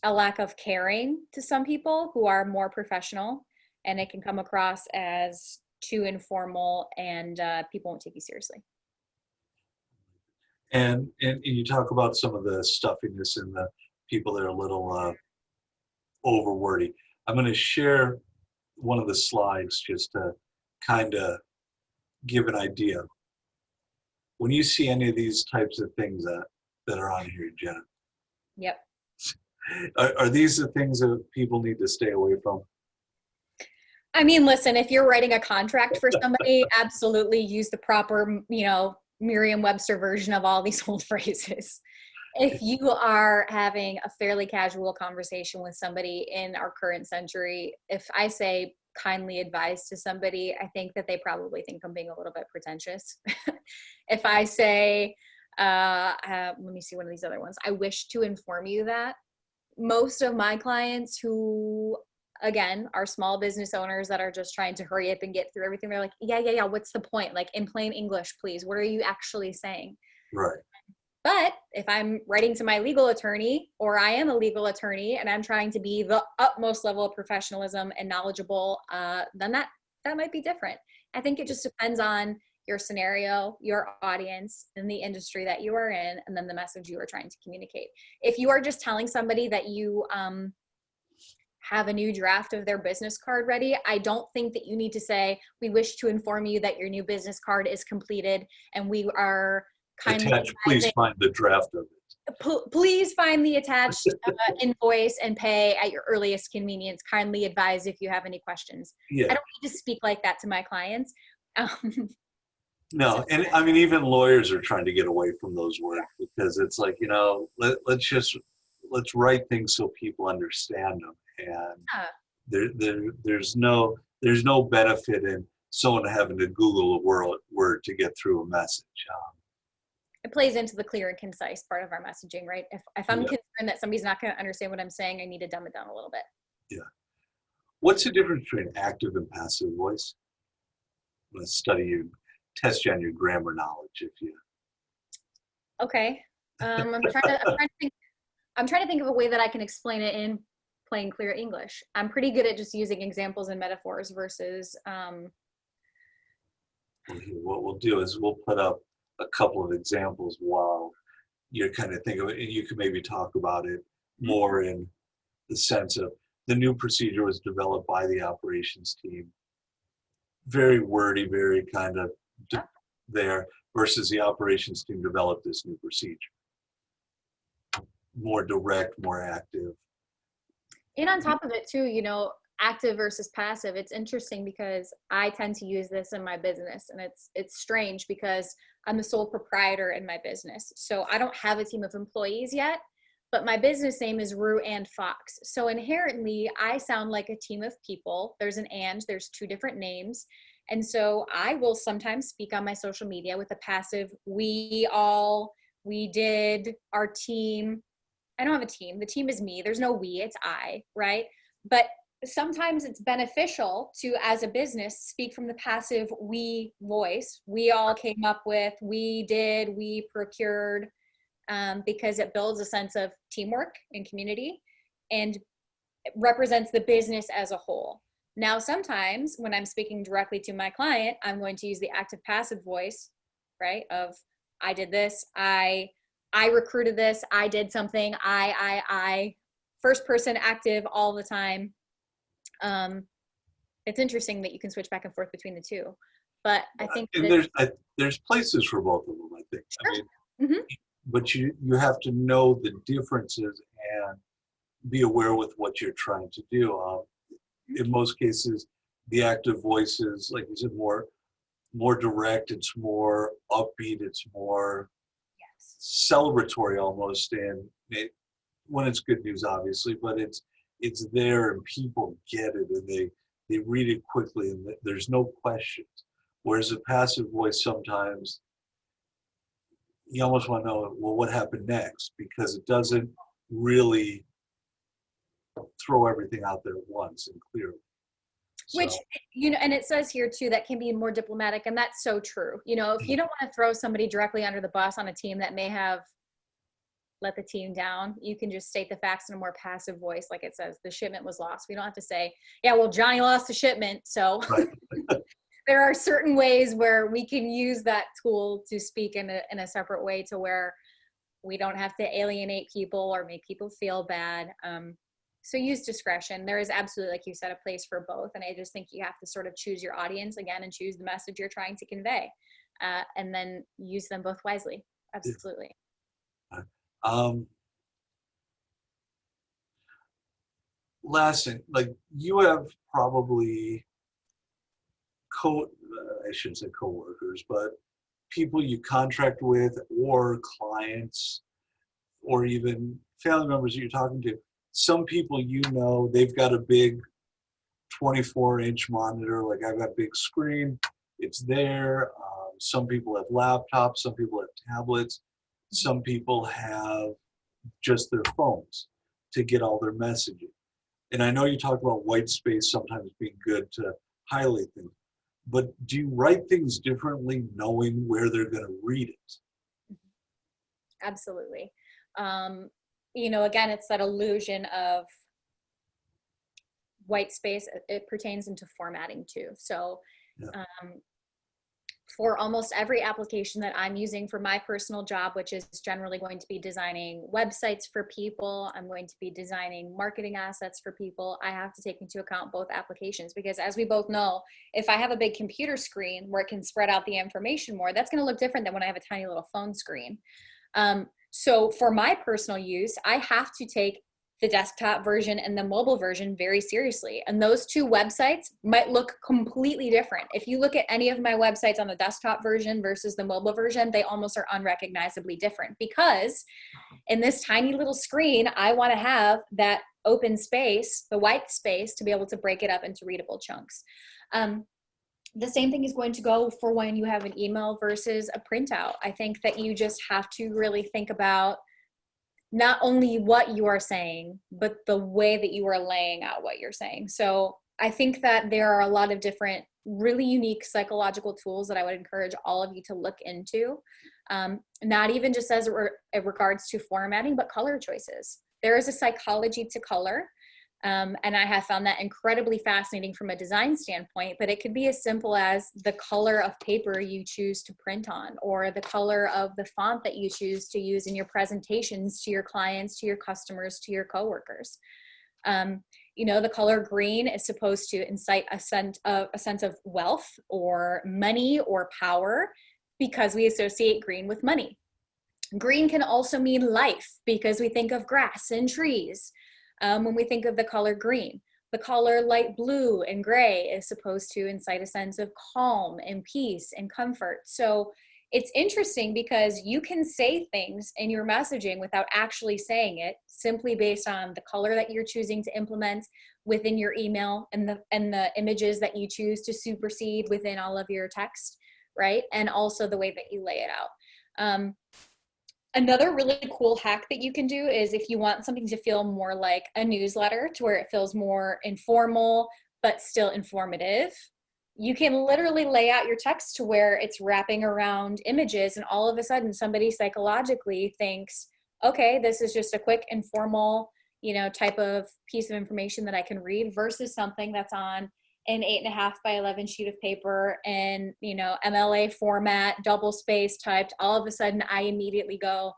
a lack of caring to some people who are more professional, and it can come across as too informal, and people won't take you seriously. And you talk about some of the stuffiness and the people that are a little over wordy. I'm going to share one of the slides just to kind of give an idea. When you see any of these types of things that are on here, Jenna, Yep. are these the things that people need to stay away from? I mean, listen, if you're writing a contract for somebody, absolutely use the proper, Merriam-Webster version of all these old phrases. If you are having a fairly casual conversation with somebody in our current century, if I say kindly advise to somebody, I think that they probably think I'm being a little bit pretentious. If I say, let me see one of these other ones, I wish to inform you that, most of my clients who, again, are small business owners that are just trying to hurry up and get through everything, they're like, yeah, what's the point? Like, in plain English, please, what are you actually saying? Right. But if I'm writing to my legal attorney, or I am a legal attorney and I'm trying to be the utmost level of professionalism and knowledgeable, then that might be different. I think it just depends on your scenario, your audience, and the industry that you are in, and then the message you are trying to communicate. If you are just telling somebody that you have a new draft of their business card ready, I don't think that you need to say, we wish to inform you that your new business card is completed and we are kindly Attached, please find the draft of it. Please find the attached invoice and pay at your earliest convenience. Kindly advise if you have any questions. Yeah. I don't need to speak like that to my clients. No, and I mean, even lawyers are trying to get away from those words because it's like, let's write things so people understand them. And there's no benefit in someone having to Google a word to get through a message. It plays into the clear and concise part of our messaging, right? If I'm concerned that somebody's not going to understand what I'm saying, I need to dumb it down a little bit. Yeah. What's the difference between active and passive voice? Let's test you on your grammar knowledge, if you. Okay. I'm trying to think of a way that I can explain it in plain, clear English. I'm pretty good at just using examples and metaphors versus. What we'll do is we'll put up a couple of examples while you're kind of thinking of it, and you can maybe talk about it more in the sense of the new procedure was developed by the operations team. Very wordy, very kind of there, versus the operations team developed this new procedure. More direct, more active. And on top of it too, active versus passive, it's interesting because I tend to use this in my business, and it's strange because I'm the sole proprietor in my business. So I don't have a team of employees yet, but my business name is Rue and Fox. So inherently I sound like a team of people. There's there's two different names. And so I will sometimes speak on my social media with a passive, we did, our team. I don't have a team. The team is me. There's no we, it's I, right? But sometimes it's beneficial to, as a business, speak from the passive we voice. We all came up with, we did, we procured, because it builds a sense of teamwork and community and represents the business as a whole. Now, sometimes when I'm speaking directly to my client, I'm going to use the active passive voice, right? Of I did this, I recruited this, I did something, I, first person active all the time. It's interesting that you can switch back and forth between the two, but I think there's places for both of them, I think. Sure. I mean, but you have to know the differences and be aware with what you're trying to do. In most cases, the active voice is, like you said, more direct. It's more upbeat. It's more celebratory almost, and when it's good news, obviously, but it's there and people get it and they read it quickly and there's no questions. Whereas a passive voice, sometimes you almost want to know, well, what happened next? Because it doesn't really throw everything out there at once and clearly. Which, and it says here too, that can be more diplomatic, and that's so true. If you don't want to throw somebody directly under the bus on a team that may have let the team down, you can just state the facts in a more passive voice. Like it says, the shipment was lost. We don't have to say, yeah, well, Johnny lost the shipment. So right. There are certain ways where we can use that tool to speak in a separate way to where we don't have to alienate people or make people feel bad. So use discretion. There is absolutely, like you said, a place for both. And I just think you have to sort of choose your audience again and choose the message you're trying to convey, and then use them both wisely. Absolutely. Um, Last thing, like you have probably I shouldn't say coworkers, but people you contract with or clients or even family members that you're talking to. Some people, you know, they've got a big 24-inch monitor, like I've got a big screen, it's there. Some people have laptops, some people have tablets, some people have just their phones to get all their messaging. And I know you talk about white space sometimes being good to highlight things, but do you write things differently knowing where they're going to read it? Absolutely. You know, again, it's that illusion of white space. It pertains into formatting too. So Yeah. for almost every application that I'm using for my personal job, which is generally going to be designing websites for people, I'm going to be designing marketing assets for people, I have to take into account both applications, because as we both know, if I have a big computer screen where it can spread out the information more, that's going to look different than when I have a tiny little phone screen. So for my personal use, I have to take the desktop version and the mobile version very seriously. And those two websites might look completely different. If you look at any of my websites on the desktop version versus the mobile version, they almost are unrecognizably different, because in this tiny little screen, I want to have that open space, the white space, to be able to break it up into readable chunks. The same thing is going to go for when you have an email versus a printout. I think that you just have to really think about not only what you are saying, but the way that you are laying out what you're saying. So I think that there are a lot of different really unique psychological tools that I would encourage all of you to look into. Not even just as it regards to formatting, but color choices. There is a psychology to color. And I have found that incredibly fascinating from a design standpoint, but it could be as simple as the color of paper you choose to print on, or the color of the font that you choose to use in your presentations to your clients, to your customers, to your coworkers. You know, the color green is supposed to incite a sense of wealth or money or power, because we associate green with money. Green can also mean life, because we think of grass and trees. When we think of the color green, the color light blue and gray is supposed to incite a sense of calm and peace and comfort. So it's interesting, because you can say things in your messaging without actually saying it, simply based on the color that you're choosing to implement within your email and the images that you choose to supersede within all of your text, right? And also the way that you lay it out. Another really cool hack that you can do is, if you want something to feel more like a newsletter, to where it feels more informal but still informative, you can literally lay out your text to where it's wrapping around images, and all of a sudden somebody psychologically thinks, okay, this is just a quick informal, you know, type of piece of information that I can read, versus something that's on an 8.5 by 11 sheet of paper and, you know, MLA format, double space typed. All of a sudden I immediately go,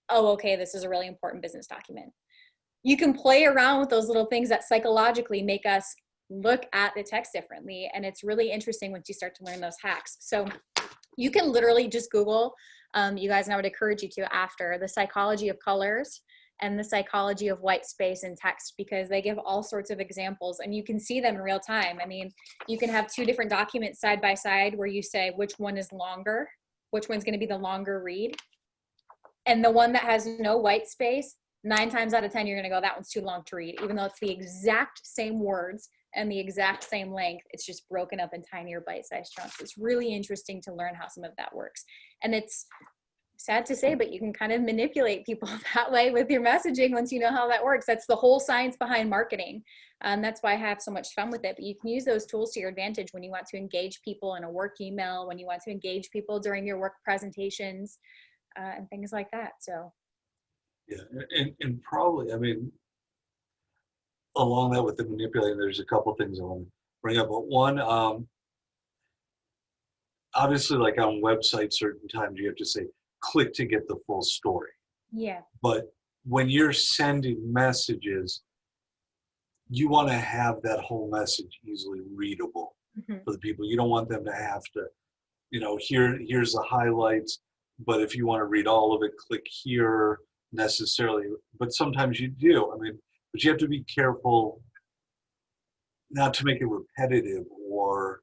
oh, okay, this is a really important business document. You can play around with those little things that psychologically make us look at the text differently. And it's really interesting once you start to learn those hacks. So you can literally just Google, you guys, and I would encourage you to, after, the psychology of colors and the psychology of white space in text, because they give all sorts of examples and you can see them in real time. I mean, you can have two different documents side by side where you say which one is longer, which one's going to be the longer read. And the one that has no white space, 9 times out of 10, you're going to go, that one's too long to read, even though it's the exact same words and the exact same length. It's just broken up in tinier bite-sized chunks. It's really interesting to learn how some of that works. And it's sad to say, but you can kind of manipulate people that way with your messaging once you know how that works. That's the whole science behind marketing. That's why I have so much fun with it. But you can use those tools to your advantage when you want to engage people in a work email, when you want to engage people during your work presentations, and things like that. So Yeah, and probably, I mean, along that with the manipulating, there's a couple things I want to bring up. But one, obviously, like on websites, certain times you have to say, click to get the full story. yeah. But when you're sending messages, you want to have that whole message easily readable Mhm. for the people. You don't want them to have to, here's the highlights, but if you want to read all of it, click here necessarily. But sometimes you do. I mean, but you have to be careful not to make it repetitive or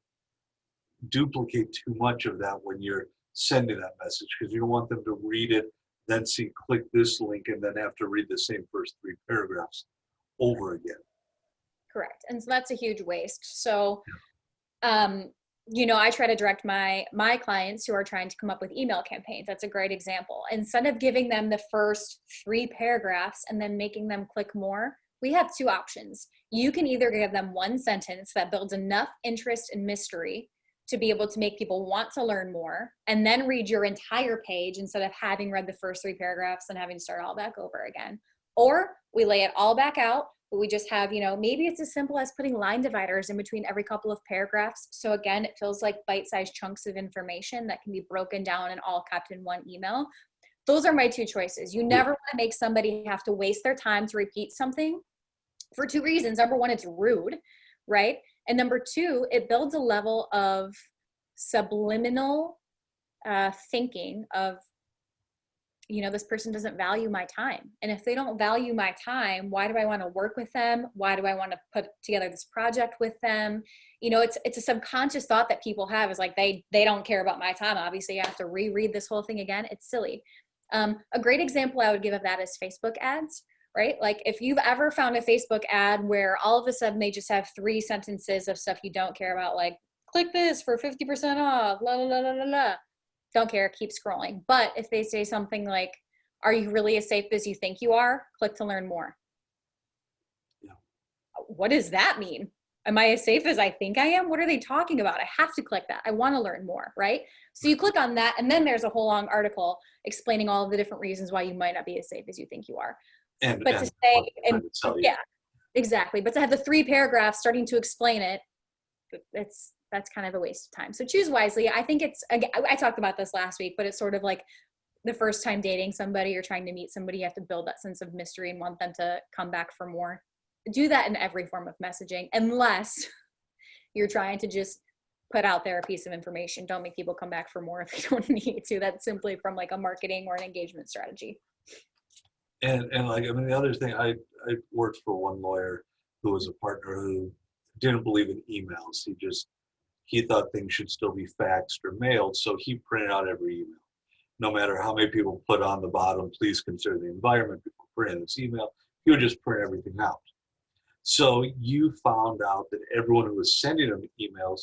duplicate too much of that when you're sending that message, because you don't want them to read it, then see click this link, and then have to read the same first 3 paragraphs over again. Correct. And so that's a huge waste. So, I try to direct my clients who are trying to come up with email campaigns. That's a great example. Instead of giving them the first 3 paragraphs and then making them click more, we have 2 options. You can either give them one sentence that builds enough interest and mystery to be able to make people want to learn more, and then read your entire page instead of having read the first 3 paragraphs and having to start all back over again. Or we lay it all back out, but we just have, maybe it's as simple as putting line dividers in between every couple of paragraphs. So again, it feels like bite-sized chunks of information that can be broken down and all kept in one email. Those are my 2 choices. You never want to make somebody have to waste their time to repeat something for 2 reasons. Number one, it's rude, right? And number 2, it builds a level of subliminal thinking of, this person doesn't value my time. And if they don't value my time, why do I want to work with them? Why do I want to put together this project with them? It's a subconscious thought that people have, is like, they don't care about my time. Obviously, you have to reread this whole thing again. It's silly. A great example I would give of that is Facebook ads, right? Like, if you've ever found a Facebook ad where all of a sudden they just have 3 sentences of stuff you don't care about, like, click this for 50% off, la, la, la, la, la, la. Don't care, keep scrolling. But if they say something like, are you really as safe as you think you are? Click to learn more. Yeah. What does that mean? Am I as safe as I think I am? What are they talking about? I have to click that. I want to learn more, right? So you click on that, and then there's a whole long article explaining all of the different reasons why you might not be as safe as you think you are. But to say, and yeah, exactly. But to have the 3 paragraphs starting to explain it, that's kind of a waste of time. So choose wisely. I think I talked about this last week, but it's sort of like the first time dating somebody or trying to meet somebody, you have to build that sense of mystery and want them to come back for more. Do that in every form of messaging, unless you're trying to just put out there a piece of information. Don't make people come back for more if you don't need to. That's simply from like a marketing or an engagement strategy. And like, I mean, the other thing, I worked for one lawyer who was a partner who didn't believe in emails. He thought things should still be faxed or mailed, so he printed out every email. No matter how many people put on the bottom, please consider the environment before printing this email, he would just print everything out. So you found out that everyone who was sending them emails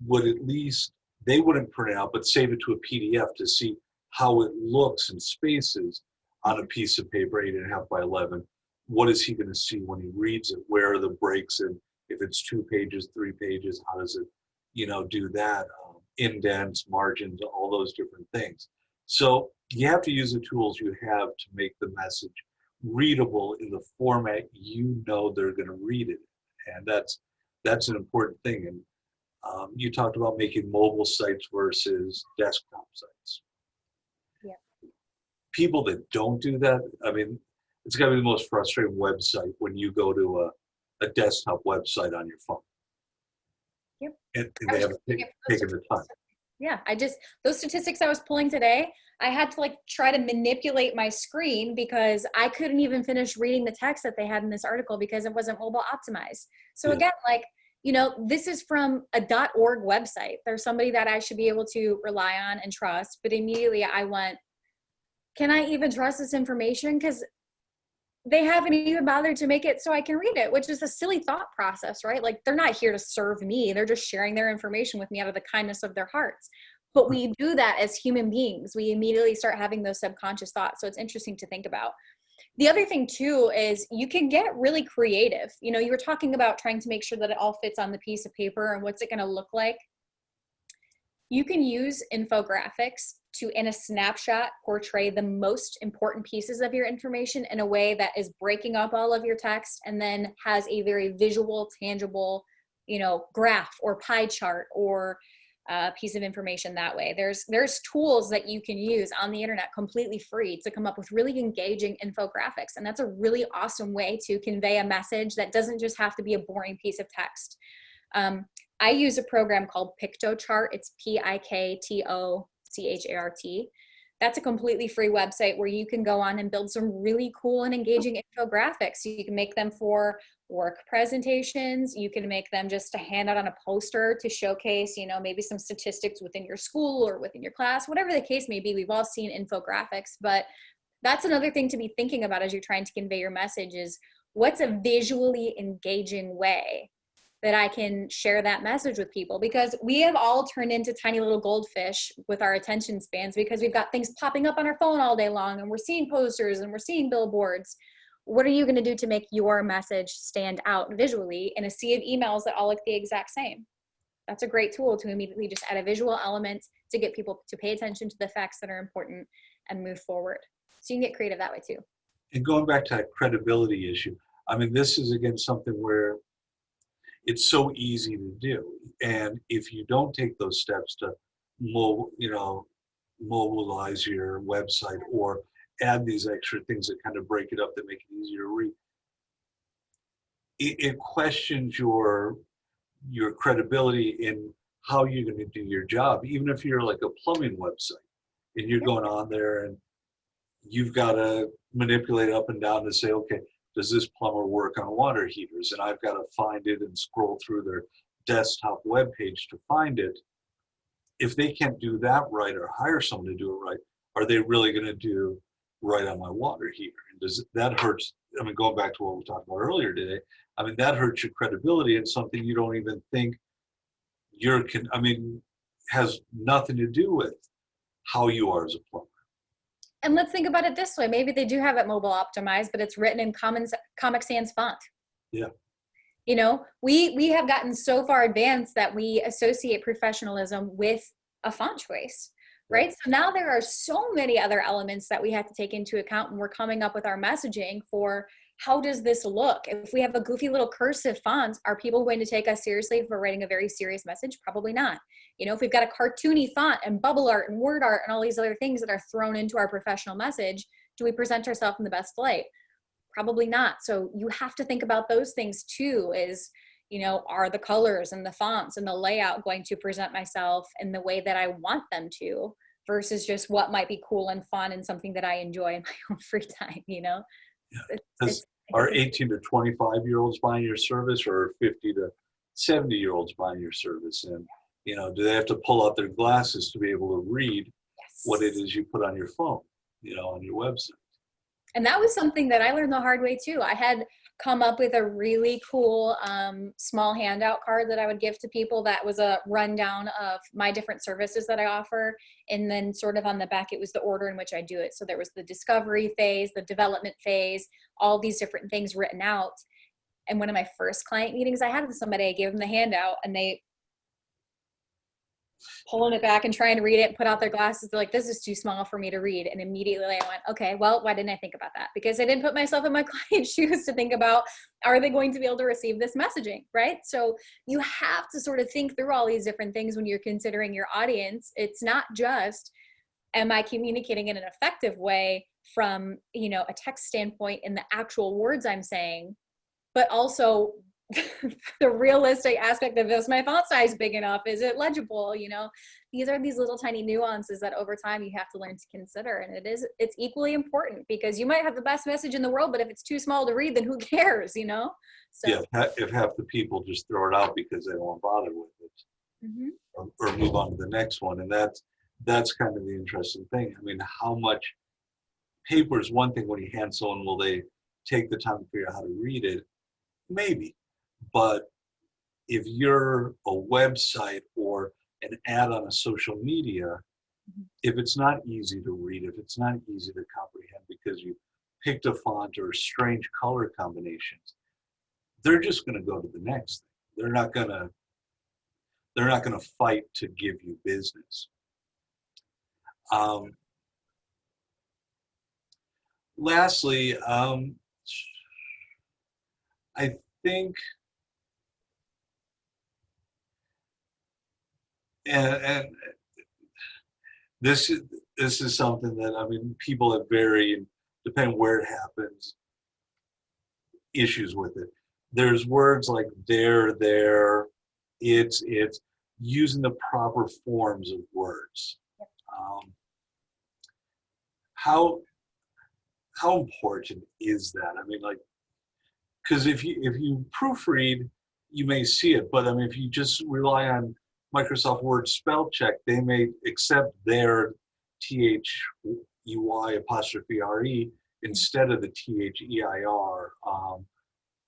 would at least, they wouldn't print it out, but save it to a PDF to see how it looks in spaces on a piece of paper, 8.5 by 11. What is he going to see when he reads it? Where are the breaks? And if it's 2 pages, 3 pages, how does it, do that? Indents, margins, all those different things. So you have to use the tools you have to make the message readable in the format they're going to read it, and that's an important thing. And you talked about making mobile sites versus desktop sites. Yeah. People that don't do that, I mean, it's got to be the most frustrating website when you go to a desktop website on your phone. Yep. And they haven't taken the time. Yeah, those statistics I was pulling today, I had to like try to manipulate my screen because I couldn't even finish reading the text that they had in this article because it wasn't mobile optimized. So again, like, this is from a .org website. There's somebody that I should be able to rely on and trust, but immediately I went, can I even trust this information? Because they haven't even bothered to make it so I can read it, which is a silly thought process, right? Like, they're not here to serve me. They're just sharing their information with me out of the kindness of their hearts. But we do that as human beings. We immediately start having those subconscious thoughts. So it's interesting to think about. The other thing too is you can get really creative. You were talking about trying to make sure that it all fits on the piece of paper and what's it going to look like. You can use infographics to, in a snapshot, portray the most important pieces of your information in a way that is breaking up all of your text and then has a very visual, tangible, graph or pie chart or piece of information that way. There's tools that you can use on the internet completely free to come up with really engaging infographics. And that's a really awesome way to convey a message that doesn't just have to be a boring piece of text. I use a program called PictoChart. It's PIKTOCHART. That's a completely free website where you can go on and build some really cool and engaging infographics. You can make them for work presentations. You can make them just to hand out on a poster to showcase, maybe some statistics within your school or within your class, whatever the case may be. We've all seen infographics, but that's another thing to be thinking about as you're trying to convey your message is what's a visually engaging way that I can share that message with people, because we have all turned into tiny little goldfish with our attention spans because we've got things popping up on our phone all day long and we're seeing posters and we're seeing billboards. What are you going to do to make your message stand out visually in a sea of emails that all look the exact same? That's a great tool to immediately just add a visual element to get people to pay attention to the facts that are important and move forward. So you can get creative that way too. And going back to that credibility issue, I mean, this is again something where it's so easy to do. And if you don't take those steps to mobilize your website or add these extra things that kind of break it up that make it easier to read, it questions your credibility in how you're going to do your job. Even if you're like a plumbing website and you're going on there and you've got to manipulate up and down to say, okay, does this plumber work on water heaters? And I've got to find it and scroll through their desktop web page to find it. If they can't do that right or hire someone to do it right, are they really going to do right on my water heater? And that hurts? I mean, going back to what we talked about earlier today, I mean, that hurts your credibility in something you don't even think has nothing to do with how you are as a plumber. And let's think about it this way. Maybe they do have it mobile optimized, but it's written in Comic Sans font. Yeah. We have gotten so far advanced that we associate professionalism with a font choice, right? So now there are so many other elements that we have to take into account when we're coming up with our messaging for how does this look? If we have a goofy little cursive font, are people going to take us seriously if we're writing a very serious message? Probably not. If we've got a cartoony font and bubble art and word art and all these other things that are thrown into our professional message, do we present ourselves in the best light? Probably not. So you have to think about those things too, are the colors and the fonts and the layout going to present myself in the way that I want them to, versus just what might be cool and fun and something that I enjoy in my own free time, Yeah. Are 18 to 25-year-olds buying your service, or 50 to 70-year-olds buying your service? And, do they have to pull out their glasses to be able to read what it is you put on your phone, on your website? And that was something that I learned the hard way too. I had come up with a really cool small handout card that I would give to people that was a rundown of my different services that I offer. And then sort of on the back, it was the order in which I do it. So there was the discovery phase, the development phase, all these different things written out. And one of my first client meetings I had with somebody, I gave them the handout and they pulling it back and trying to read it and put out their glasses. They're like, this is too small for me to read. And immediately I went, okay, well, why didn't I think about that? Because I didn't put myself in my client's shoes to think about, are they going to be able to receive this messaging, right? So you have to sort of think through all these different things when you're considering your audience. It's not just, am I communicating in an effective way from, a text standpoint in the actual words I'm saying, but also the realistic aspect of this, my font size big enough? Is it legible? These are these little tiny nuances that over time you have to learn to consider. And it's equally important, because you might have the best message in the world, but if it's too small to read, then who cares, So yeah, if half the people just throw it out because they don't want to bother with it, or move on to the next one. And that's kind of the interesting thing. I mean, how much paper is one thing when you hand someone, will they take the time to figure out how to read it? Maybe. But if you're a website or an ad on a social media, if it's not easy to read, if it's not easy to comprehend because you picked a font or strange color combinations, they're just going to go to the next thing. They're not going to fight to give you business. Lastly, I think and this is this is something that I mean people have varying depending where it happens issues with it. There's words like there, it's using the proper forms of words. Um, how how important is that? I mean, like, because if you proofread, you may see it, but I mean, if you just rely on Microsoft Word spell check, they may accept their THEY apostrophe RE instead of the THEIR.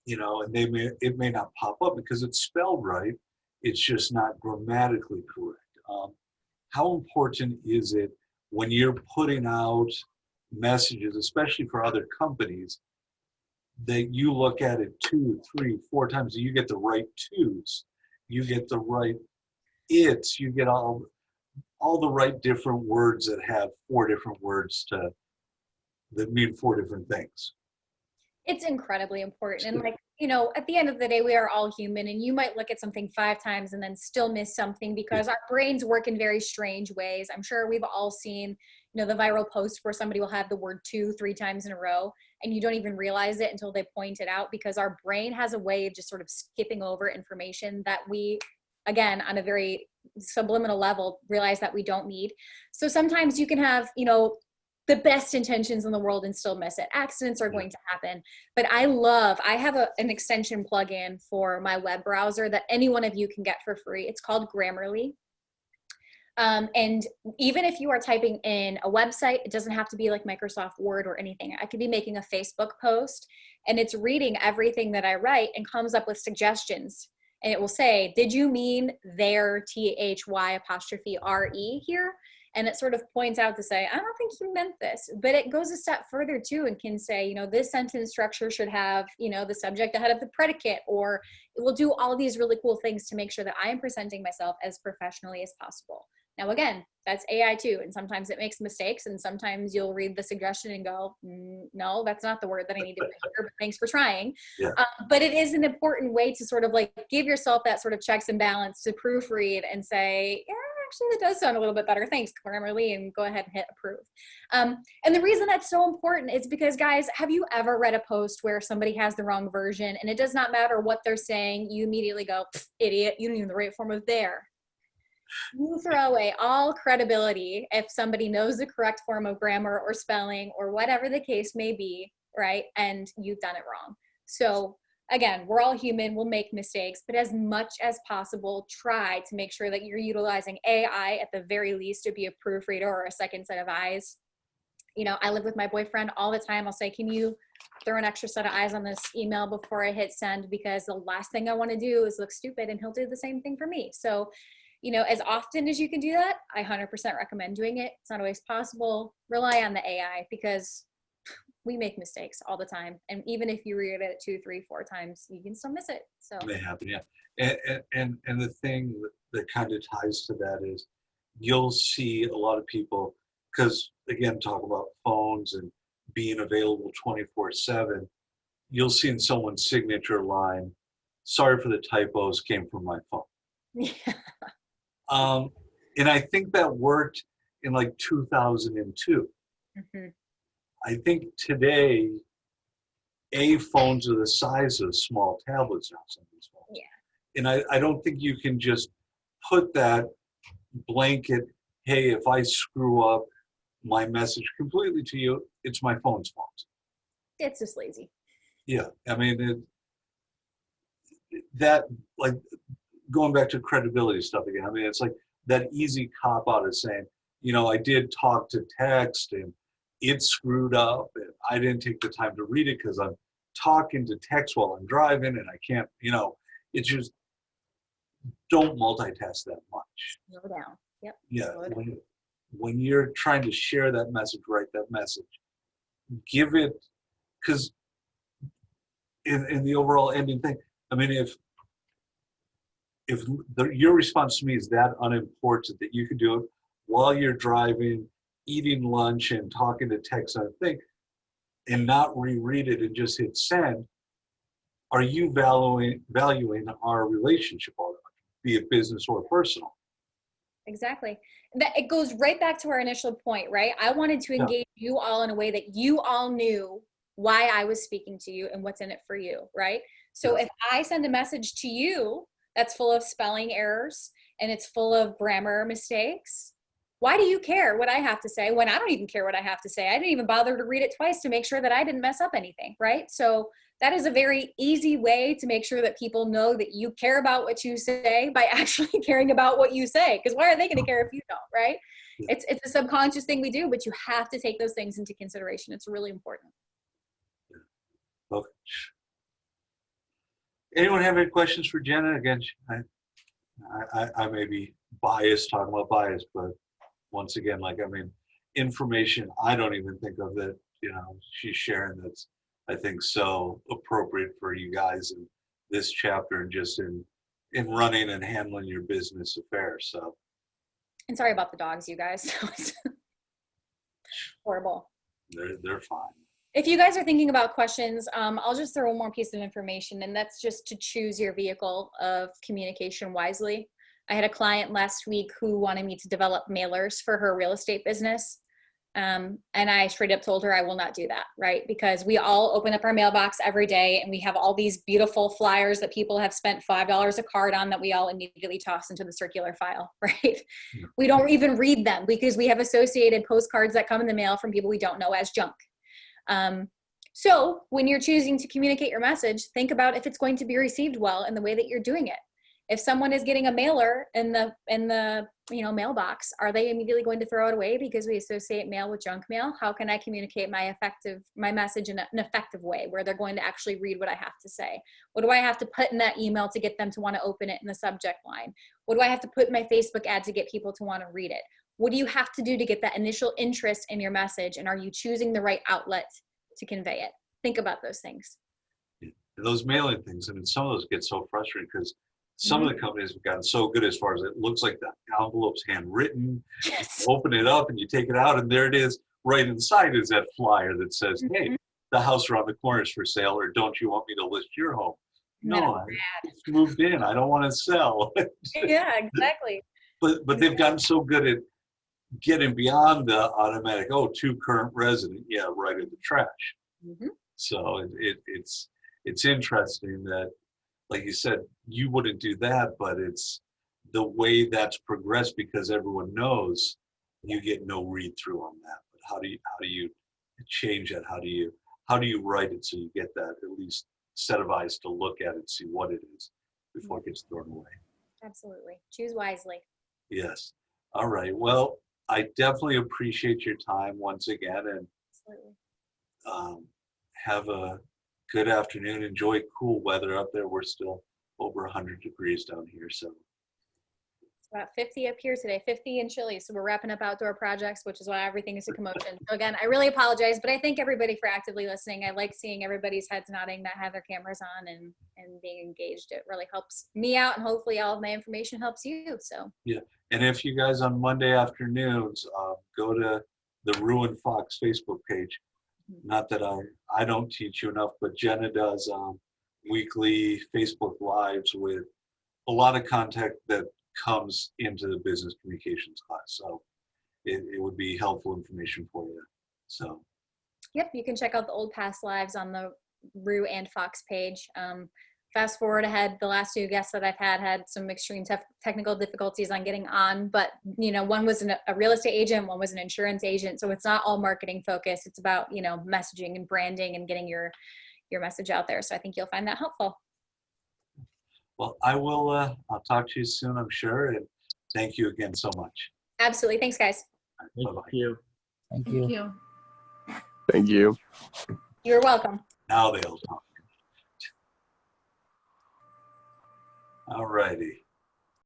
And it may not pop up because it's spelled right. It's just not grammatically correct. How important is it when you're putting out messages, especially for other companies, that you look at it 2, 3, 4 times, and you get the right twos, you get the right it's, you get all the right different words that have 4 different words that mean 4 different things. It's incredibly important. And like, at the end of the day, we are all human, and you might look at something 5 times and then still miss something because our brains work in very strange ways. I'm sure we've all seen, the viral post where somebody will have the word two 3 times in a row and you don't even realize it until they point it out, because our brain has a way of just sort of skipping over information that we, again, on a very subliminal level, realize that we don't need. So sometimes you can have, the best intentions in the world and still miss it. Accidents are going to happen. But I have an extension plugin for my web browser that any one of you can get for free. It's called Grammarly. And even if you are typing in a website, it doesn't have to be like Microsoft Word or anything. I could be making a Facebook post and it's reading everything that I write and comes up with suggestions. And it will say, did you mean their THY apostrophe RE here? And it sort of points out to say, I don't think you meant this, but it goes a step further too and can say, this sentence structure should have, the subject ahead of the predicate, or it will do all these really cool things to make sure that I am presenting myself as professionally as possible. Now, again, that's AI too. And sometimes it makes mistakes, and sometimes you'll read the suggestion and go, no, that's not the word that I need to put here, but thanks for trying. Yeah. But it is an important way to sort of like give yourself that sort of checks and balance to proofread and say, yeah, actually, that does sound a little bit better. Thanks, Grammarly, and go ahead and hit approve. And the reason that's so important is because, guys, have you ever read a post where somebody has the wrong version and it does not matter what they're saying, you immediately go, idiot, you don't even know the right form of there. You throw away all credibility if somebody knows the correct form of grammar or spelling or whatever the case may be, right? And you've done it wrong. So again, we're all human, we'll make mistakes, but as much as possible, try to make sure that you're utilizing AI at the very least to be a proofreader or a second set of eyes. I live with my boyfriend all the time. I'll say, can you throw an extra set of eyes on this email before I hit send? Because the last thing I want to do is look stupid, and he'll do the same thing for me. So, as often as you can do that, I 100% recommend doing it. It's not always possible. Rely on the AI because we make mistakes all the time. And even if you read it 2, 3, 4 times, you can still miss it. So It may happen, yeah. And the thing that kind of ties to that is you'll see a lot of people, because again, talk about phones and being available 24/7, you'll see in someone's signature line, sorry for the typos, came from my phone. yeah. And I think that worked in like 2002. Mm-hmm. I think today, phones are the size of small tablets now, some of these phones. Yeah. And I don't think you can just put that blanket, hey, if I screw up my message completely to you, it's my phone's fault. It's just lazy. Yeah, I mean, that, like, going back to credibility stuff again, I mean, it's like that easy cop out of saying, I did talk to text and it screwed up and I didn't take the time to read it because I'm talking to text while I'm driving and I can't, it's just, don't multitask that much. Slow down. Yep. Yeah, when you're trying to share that message, write that message, give it, because in the overall ending thing, I mean, if your response to me is that unimportant that you can do it while you're driving, eating lunch and talking to text on a thing, and not reread it and just hit send, are you valuing our relationship, be it business or personal? Exactly. That it goes right back to our initial point, right? I wanted to Yeah. engage you all in a way that you all knew why I was speaking to you and what's in it for you, right? So Yeah. if I send a message to you that's full of spelling errors and it's full of grammar mistakes, why do you care what I have to say when I don't even care what I have to say? I didn't even bother to read it twice to make sure that I didn't mess up anything, right? So that is a very easy way to make sure that people know that you care about what you say by actually caring about what you say. Because why are they going to care if you don't, right? Yeah. It's a subconscious thing we do, but you have to take those things into consideration. It's really important. Okay. Anyone have any questions for Jenna? Again, I may be biased talking about bias, but once again, like, I mean, information I don't even think of that, she's sharing that's, I think, so appropriate for you guys in this chapter and just in running and handling your business affairs. So And sorry about the dogs, you guys. Horrible. they're fine. If you guys are thinking about questions, I'll just throw one more piece of information, and that's just to choose your vehicle of communication wisely. I had a client last week who wanted me to develop mailers for her real estate business. And I straight up told her I will not do that, right? Because we all open up our mailbox every day and we have all these beautiful flyers that people have spent $5 a card on that we all immediately toss into the circular file, right? Yeah. We don't even read them because we have associated postcards that come in the mail from people we don't know as junk. So when you're choosing to communicate your message, think about if it's going to be received well in the way that you're doing it. If someone is getting a mailer in the mailbox, are they immediately going to throw it away because we associate mail with junk mail? How can I communicate my message in an effective way where they're going to actually read what I have to say? What do I have to put in that email to get them to want to open it in the subject line? What do I have to put in my Facebook ad to get people to want to read it? What do you have to do to get that initial interest in your message? And are you choosing the right outlet to convey it? Think about those things. And those mailing things, I mean, some of those get so frustrating because some of the companies have gotten so good as far as it looks like the envelope's handwritten. Yes. You open it up and you take it out, and there it is. Right inside is that flyer that says, "Hey, the house around the corner is for sale," or "Don't you want me to list your home?" No, I just moved in. I don't want to sell. Yeah, exactly. But they've gotten so good at getting beyond the automatic. Oh, to current resident. Yeah, right in the trash. Mm-hmm. So it's interesting that, like you said, you wouldn't do that, but it's the way that's progressed because everyone knows you get no read through on that. But how do you change that? How do you write it so you get that at least set of eyes to look at it, see what it is before it gets thrown away? Absolutely. Choose wisely. Yes. All right. Well, I definitely appreciate your time once again, and Absolutely. have a good afternoon. Enjoy cool weather up there. We're still over 100 degrees down here, so It's about 50 up here today, 50 and chilly. So we're wrapping up outdoor projects, which is why everything is a commotion. So again, I really apologize, but I thank everybody for actively listening. I like seeing everybody's heads nodding that have their cameras on and being engaged. It really helps me out, and hopefully all of my information helps you. So yeah. And if you guys on Monday afternoons go to the Ruin Fox Facebook page, not that I don't teach you enough, but Jenna does weekly Facebook Lives with a lot of content that comes into the business communications class. So it would be helpful information for you. So yep, you can check out the old past lives on the Rue and Fox page. Fast forward ahead, the last two guests that I've had some extreme technical difficulties on getting on, but one was a real estate agent, one was an insurance agent. So it's not all marketing focused. It's about, messaging and branding and getting your message out there. So I think you'll find that helpful. well, I'll talk to you soon, I'm sure. And thank you again so much. Absolutely. Thanks, guys. Bye-bye. Thank you. Thank you. Thank you. You're welcome. Now they'll talk. All righty.